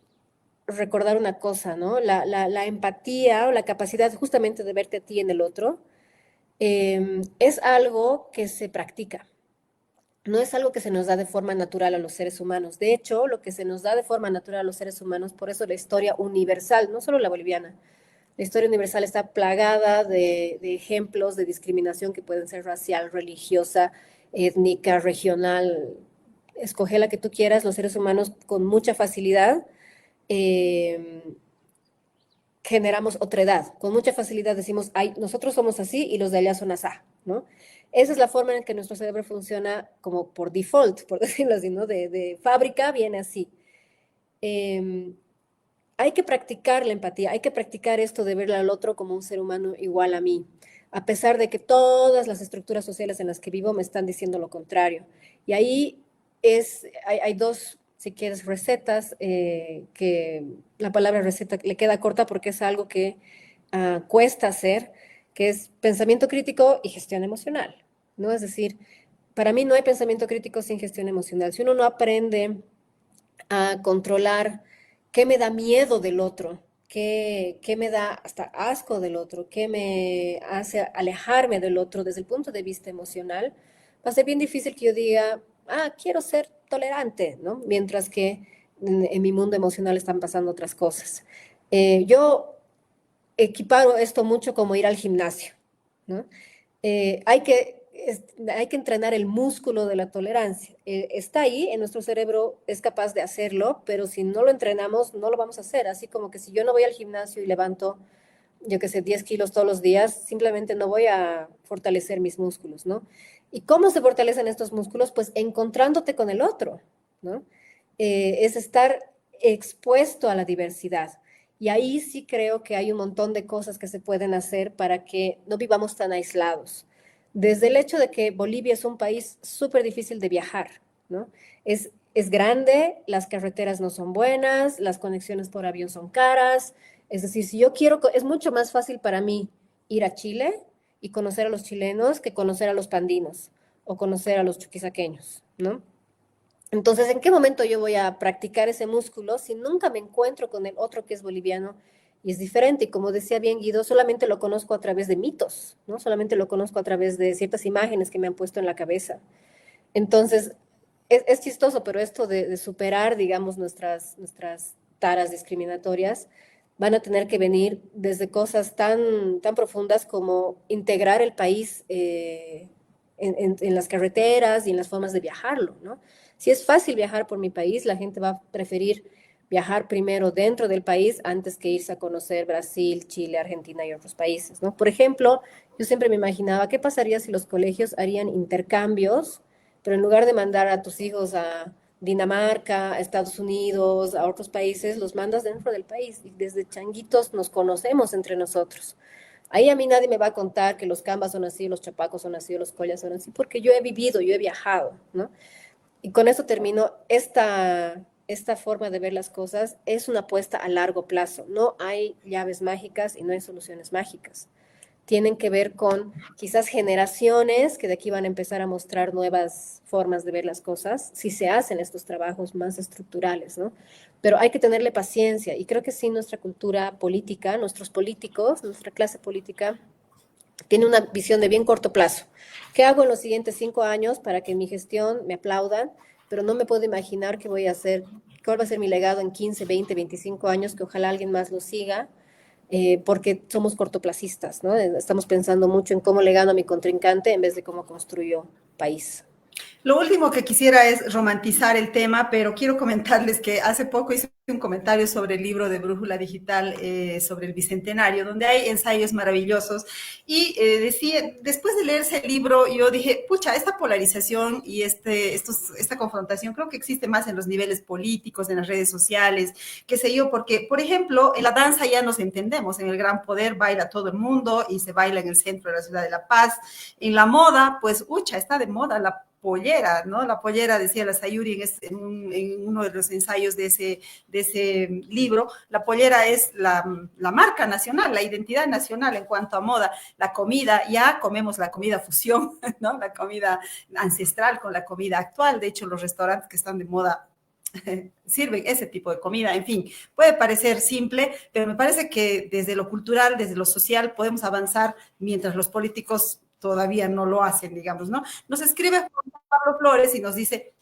recordar una cosa, ¿no? La empatía o la capacidad justamente de verte a ti en el otro es algo que se practica. No es algo que se nos da de forma natural a los seres humanos. De hecho, lo que se nos da de forma natural a los seres humanos, por eso la historia universal, no solo la boliviana, la historia universal está plagada de ejemplos de discriminación que pueden ser racial, religiosa, étnica, regional. Escoge la que tú quieras, los seres humanos con mucha facilidad eh, generamos otredad. Con mucha facilidad decimos, ay, nosotros somos así y los de allá son asá, ¿no? Esa es la forma en que nuestro cerebro funciona como por default, por decirlo así, ¿no? De fábrica viene así. Eh, Hay que practicar la empatía, hay que practicar esto de ver al otro como un ser humano igual a mí, a pesar de que todas las estructuras sociales en las que vivo me están diciendo lo contrario. Y ahí hay dos, si quieres, recetas, que la palabra receta le queda corta porque es algo que cuesta hacer, que es pensamiento crítico y gestión emocional, ¿no? Es decir, para mí no hay pensamiento crítico sin gestión emocional. Si uno no aprende a controlar qué me da miedo del otro, qué me da hasta asco del otro, qué me hace alejarme del otro desde el punto de vista emocional, va a ser bien difícil que yo diga, quiero ser tolerante, ¿no? Mientras que en mi mundo emocional están pasando otras cosas. Yo equiparo esto mucho como ir al gimnasio, ¿no? Hay que entrenar el músculo de la tolerancia. Está ahí, en nuestro cerebro es capaz de hacerlo, pero si no lo entrenamos, no lo vamos a hacer. Así como que si yo no voy al gimnasio y levanto, yo qué sé, 10 kilos todos los días, simplemente no voy a fortalecer mis músculos, ¿no? ¿Y cómo se fortalecen estos músculos? Pues encontrándote con el otro, ¿no? Es estar expuesto a la diversidad. Y ahí sí creo que hay un montón de cosas que se pueden hacer para que no vivamos tan aislados. Desde el hecho de que Bolivia es un país súper difícil de viajar, ¿no? Es grande, las carreteras no son buenas, las conexiones por avión son caras. Es decir, si yo quiero, es mucho más fácil para mí ir a Chile y conocer a los chilenos que conocer a los pandinos o conocer a los chuquisaqueños, ¿no? Entonces, ¿en qué momento yo voy a practicar ese músculo si nunca me encuentro con el otro que es boliviano y es diferente? Y como decía bien Guido, solamente lo conozco a través de mitos, ¿no? Solamente lo conozco a través de ciertas imágenes que me han puesto en la cabeza. Entonces, es chistoso, pero esto de superar, digamos, nuestras taras discriminatorias van a tener que venir desde cosas tan profundas como integrar el país en las carreteras y en las formas de viajarlo, ¿no? Si es fácil viajar por mi país, la gente va a preferir viajar primero dentro del país antes que irse a conocer Brasil, Chile, Argentina y otros países, ¿no? Por ejemplo, yo siempre me imaginaba qué pasaría si los colegios harían intercambios, pero en lugar de mandar a tus hijos a Dinamarca, a Estados Unidos, a otros países, los mandas dentro del país y desde changuitos nos conocemos entre nosotros. Ahí a mí nadie me va a contar que los cambas son así, los chapacos son así, los collas son así, porque yo he vivido, yo he viajado, ¿no? Y con eso termino, esta forma de ver las cosas es una apuesta a largo plazo. No hay llaves mágicas y no hay soluciones mágicas. Tienen que ver con quizás generaciones que de aquí van a empezar a mostrar nuevas formas de ver las cosas, si se hacen estos trabajos más estructurales, ¿no? Pero hay que tenerle paciencia y creo que sí nuestra cultura política, nuestros políticos, nuestra clase política tiene una visión de bien corto plazo. ¿Qué hago en los siguientes 5 años para que en mi gestión me aplaudan? Pero no me puedo imaginar qué voy a hacer, cuál va a ser mi legado en 15, 20, 25 años, que ojalá alguien más lo siga, porque somos cortoplacistas, ¿no? Estamos pensando mucho en cómo le gano a mi contrincante en vez de cómo construyo país. Lo último que quisiera es romantizar el tema, pero quiero comentarles que hace poco hice un comentario sobre el libro de Brújula Digital sobre el Bicentenario, donde hay ensayos maravillosos. Y decía, después de leerse el libro, yo dije, pucha, esta polarización y esta confrontación creo que existe más en los niveles políticos, en las redes sociales, qué sé yo, porque, por ejemplo, en la danza ya nos entendemos, en el Gran Poder baila todo el mundo y se baila en el centro de la ciudad de La Paz. En la moda, pues, ucha, está de moda la pollera, ¿no? La pollera, decía la Sayuri en uno de los ensayos de ese libro, la pollera es la marca nacional, la identidad nacional en cuanto a moda. La comida, ya comemos la comida fusión, ¿no? La comida ancestral con la comida actual. De hecho, los restaurantes que están de moda sirven ese tipo de comida. En fin, puede parecer simple, pero me parece que desde lo cultural, desde lo social, podemos avanzar mientras los políticos todavía no lo hacen, digamos, ¿no? Nos escribe Juan Pablo Flores y nos dice,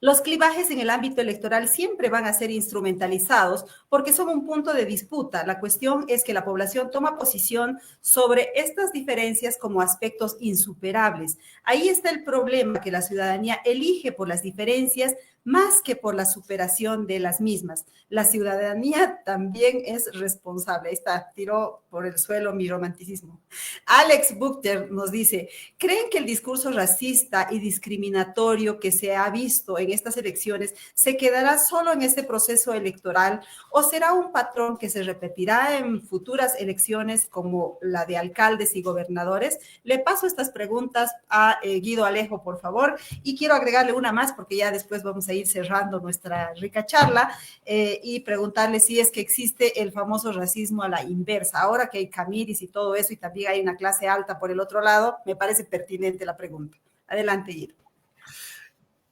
los clivajes en el ámbito electoral siempre van a ser instrumentalizados porque son un punto de disputa. La cuestión es que la población toma posición sobre estas diferencias como aspectos insuperables. Ahí está el problema, que la ciudadanía elige por las diferencias más que por la superación de las mismas. La ciudadanía también es responsable. Ahí está, tiró por el suelo mi romanticismo. Alex Buchter nos dice, ¿creen que el discurso racista y discriminatorio que se ha visto en estas elecciones se quedará solo en este proceso electoral o será un patrón que se repetirá en futuras elecciones como la de alcaldes y gobernadores? Le paso estas preguntas a Guido Alejo, por favor, y quiero agregarle una más porque ya después vamos a ir cerrando nuestra rica charla y preguntarle si es que existe el famoso racismo a la inversa. Ahora que hay camiris y todo eso y también hay una clase alta por el otro lado, me parece pertinente la pregunta. Adelante, Guido.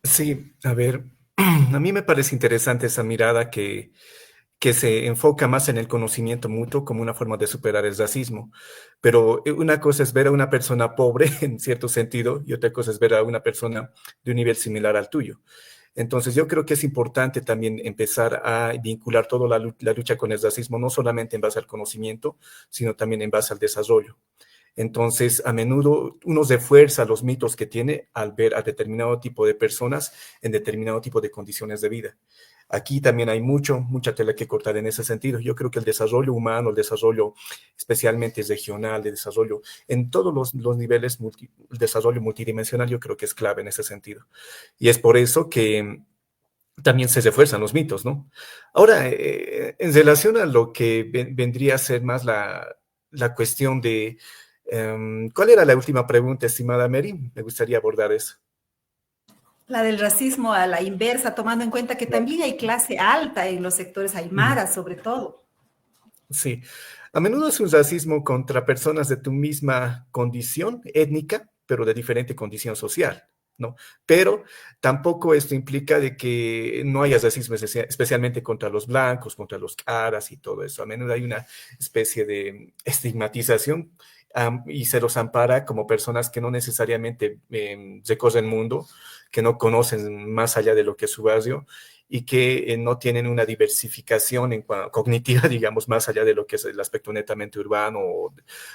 Sí, a ver, a mí me parece interesante esa mirada que se enfoca más en el conocimiento mutuo como una forma de superar el racismo. Pero una cosa es ver a una persona pobre, en cierto sentido, y otra cosa es ver a una persona de un nivel similar al tuyo. Entonces, yo creo que es importante también empezar a vincular toda la lucha con el racismo, no solamente en base al conocimiento, sino también en base al desarrollo. Entonces, a menudo uno refuerza los mitos que tiene al ver a determinado tipo de personas en determinado tipo de condiciones de vida. Aquí también hay mucha tela que cortar en ese sentido. Yo creo que el desarrollo humano, el desarrollo especialmente regional, el desarrollo en todos los niveles, el desarrollo multidimensional, yo creo que es clave en ese sentido. Y es por eso que también se refuerzan los mitos, ¿no? Ahora, en relación a lo que vendría a ser más la cuestión de... ¿cuál era la última pregunta, estimada Mary? Me gustaría abordar eso. La del racismo a la inversa, tomando en cuenta que también hay clase alta en los sectores aymaras, sobre todo. Sí, a menudo es un racismo contra personas de tu misma condición étnica, pero de diferente condición social, ¿no? Pero tampoco esto implica de que no haya racismo especialmente contra los blancos, contra los caras y todo eso. A menudo hay una especie de estigmatización y se los ampara como personas que no necesariamente recorren el mundo, que no conocen más allá de lo que es su barrio y que no tienen una diversificación cognitiva, digamos, más allá de lo que es el aspecto netamente urbano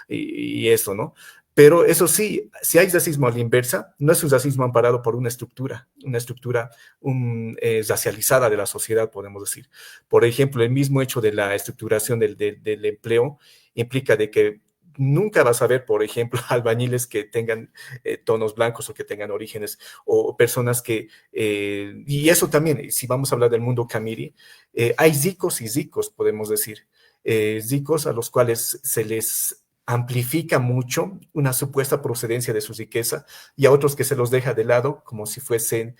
y eso, ¿no? Pero eso sí, si hay racismo a la inversa, no es un racismo amparado por una estructura racializada de la sociedad, podemos decir. Por ejemplo, el mismo hecho de la estructuración del empleo implica de que nunca vas a ver, por ejemplo, albañiles que tengan tonos blancos o que tengan orígenes, o personas que, y eso también, si vamos a hablar del mundo camiri, hay ricos y ricos, podemos decir, ricos a los cuales se les amplifica mucho una supuesta procedencia de su riqueza y a otros que se los deja de lado como si fuesen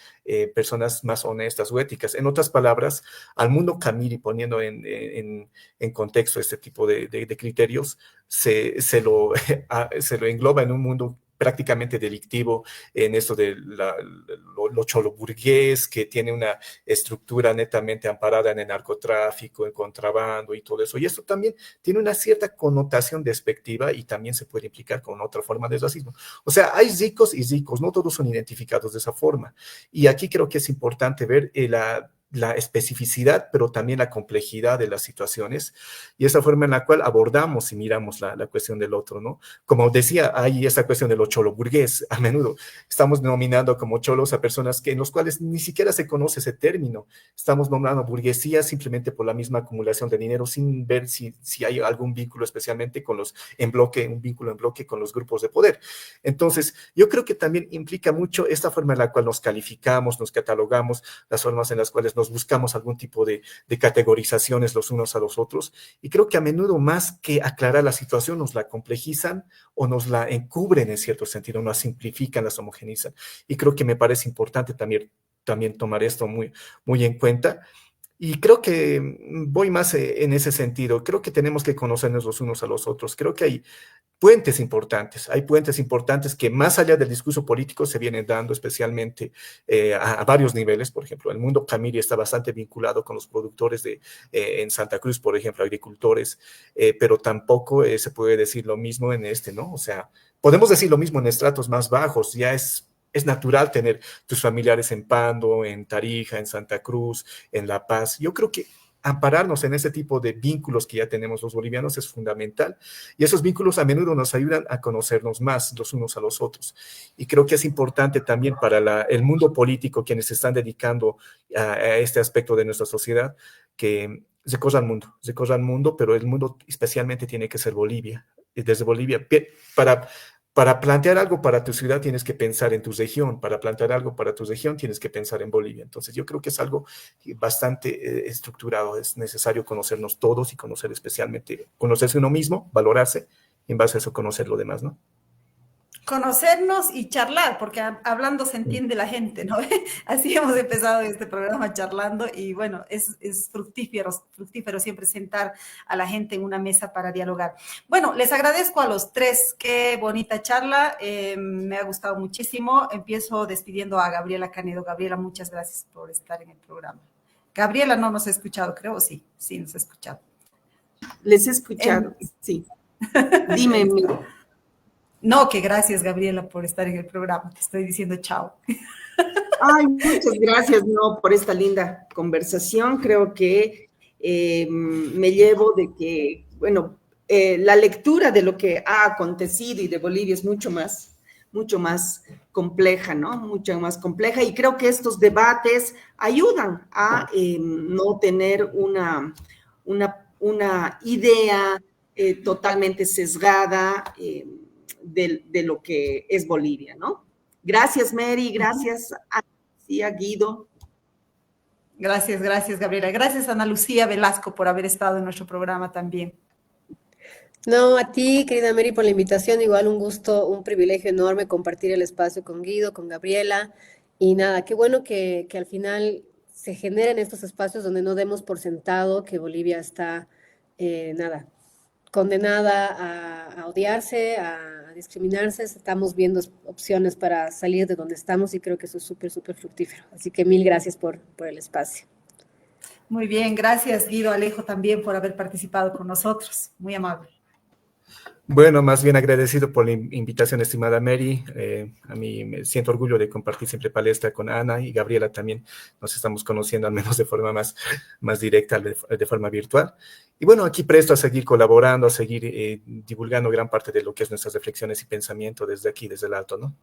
personas más honestas o éticas. En otras palabras, al mundo camiri, poniendo en contexto este tipo de criterios, se lo engloba en un mundo prácticamente delictivo, en esto de lo cholo burgués, que tiene una estructura netamente amparada en el narcotráfico, en contrabando y todo eso. Y esto también tiene una cierta connotación despectiva y también se puede implicar con otra forma de racismo. O sea, hay ricos y ricos, no todos son identificados de esa forma. Y aquí creo que es importante ver la especificidad, pero también la complejidad de las situaciones y esa forma en la cual abordamos y miramos la cuestión del otro, ¿no? Como decía, hay esta cuestión de lo cholo burgués. A menudo estamos denominando como cholos a personas en los cuales ni siquiera se conoce ese término. Estamos nombrando burguesía simplemente por la misma acumulación de dinero sin ver si hay algún vínculo especialmente con un vínculo en bloque con los grupos de poder. Entonces, yo creo que también implica mucho esta forma en la cual nos calificamos, nos catalogamos, las formas en las cuales nos buscamos algún tipo de categorizaciones los unos a los otros. Y creo que a menudo más que aclarar la situación, nos la complejizan o nos la encubren en cierto sentido, nos la simplifican, las homogenizan. Y creo que me parece importante también tomar esto muy, muy en cuenta. Y creo que voy más en ese sentido. Creo que tenemos que conocernos los unos a los otros. Creo que hay puentes importantes que más allá del discurso político se vienen dando especialmente a varios niveles. Por ejemplo, el mundo Camiri está bastante vinculado con los productores en Santa Cruz, por ejemplo, agricultores, pero tampoco se puede decir lo mismo en ¿no? O sea, podemos decir lo mismo en estratos más bajos, ya es natural tener tus familiares en Pando, en Tarija, en Santa Cruz, en La Paz. Yo creo que ampararnos en ese tipo de vínculos que ya tenemos los bolivianos es fundamental y esos vínculos a menudo nos ayudan a conocernos más los unos a los otros y creo que es importante también para el mundo político quienes se están dedicando a este aspecto de nuestra sociedad que se corra el mundo, pero el mundo especialmente tiene que ser Bolivia y desde Bolivia para plantear algo para tu ciudad tienes que pensar en tu región, para plantear algo para tu región tienes que pensar en Bolivia. Entonces yo creo que es algo bastante estructurado, es necesario conocernos todos y conocerse uno mismo, valorarse y en base a eso conocer lo demás, ¿no? Conocernos y charlar, porque hablando se entiende la gente, ¿no? Así hemos empezado este programa charlando y bueno, es fructífero siempre sentar a la gente en una mesa para dialogar. Bueno, les agradezco a los tres, qué bonita charla, me ha gustado muchísimo. Empiezo despidiendo a Gabriela Canedo. Gabriela, muchas gracias por estar en el programa. Gabriela no nos ha escuchado, creo, sí nos ha escuchado. Les he escuchado, sí. Dime, No, que gracias, Gabriela, por estar en el programa. Te estoy diciendo chao. Ay, muchas gracias, por esta linda conversación. Creo que me llevo de que, bueno, la lectura de lo que ha acontecido y de Bolivia es mucho más compleja, ¿no? Mucho más compleja. Y creo que estos debates ayudan a no tener una idea totalmente sesgada de lo que es Bolivia, ¿no? Gracias, Mary, gracias a Guido. Gracias, Gabriela. Gracias, Ana Lucía Velasco, por haber estado en nuestro programa también. No, a ti, querida Mary, por la invitación. Igual un gusto, un privilegio enorme compartir el espacio con Guido, con Gabriela. Y nada, qué bueno que al final se generen estos espacios donde no demos por sentado que Bolivia está, condenada a odiarse, a discriminarse. Estamos viendo opciones para salir de donde estamos y creo que eso es súper, súper fructífero. Así que mil gracias por el espacio. Muy bien, gracias Guido, Alejo también por haber participado con nosotros. Muy amable. Bueno, más bien agradecido por la invitación, estimada Mary. A mí me siento orgullo de compartir siempre palestra con Ana y Gabriela también. Nos estamos conociendo al menos de forma más directa, de forma virtual. Y bueno, aquí presto a seguir colaborando, a seguir divulgando gran parte de lo que es nuestras reflexiones y pensamiento desde aquí, desde el alto, ¿no?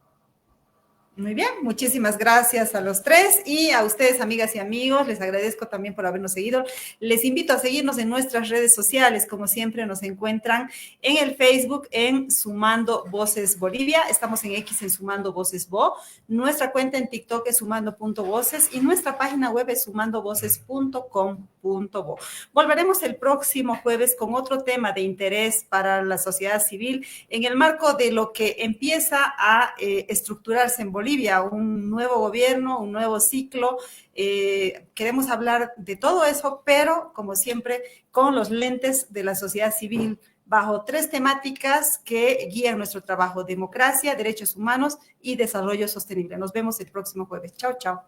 Muy bien, muchísimas gracias a los tres y a ustedes, amigas y amigos, les agradezco también por habernos seguido. Les invito a seguirnos en nuestras redes sociales, como siempre nos encuentran en el Facebook en Sumando Voces Bolivia, estamos en X en Sumando Voces Bo, nuestra cuenta en TikTok es sumando.voces y nuestra página web es sumandovoces.com.bo. Volveremos el próximo jueves con otro tema de interés para la sociedad civil en el marco de lo que empieza a estructurarse en Bolivia, un nuevo gobierno, un nuevo ciclo. Queremos hablar de todo eso, pero como siempre, con los lentes de la sociedad civil, bajo 3 temáticas que guían nuestro trabajo: democracia, derechos humanos y desarrollo sostenible. Nos vemos el próximo jueves. Chao, chao.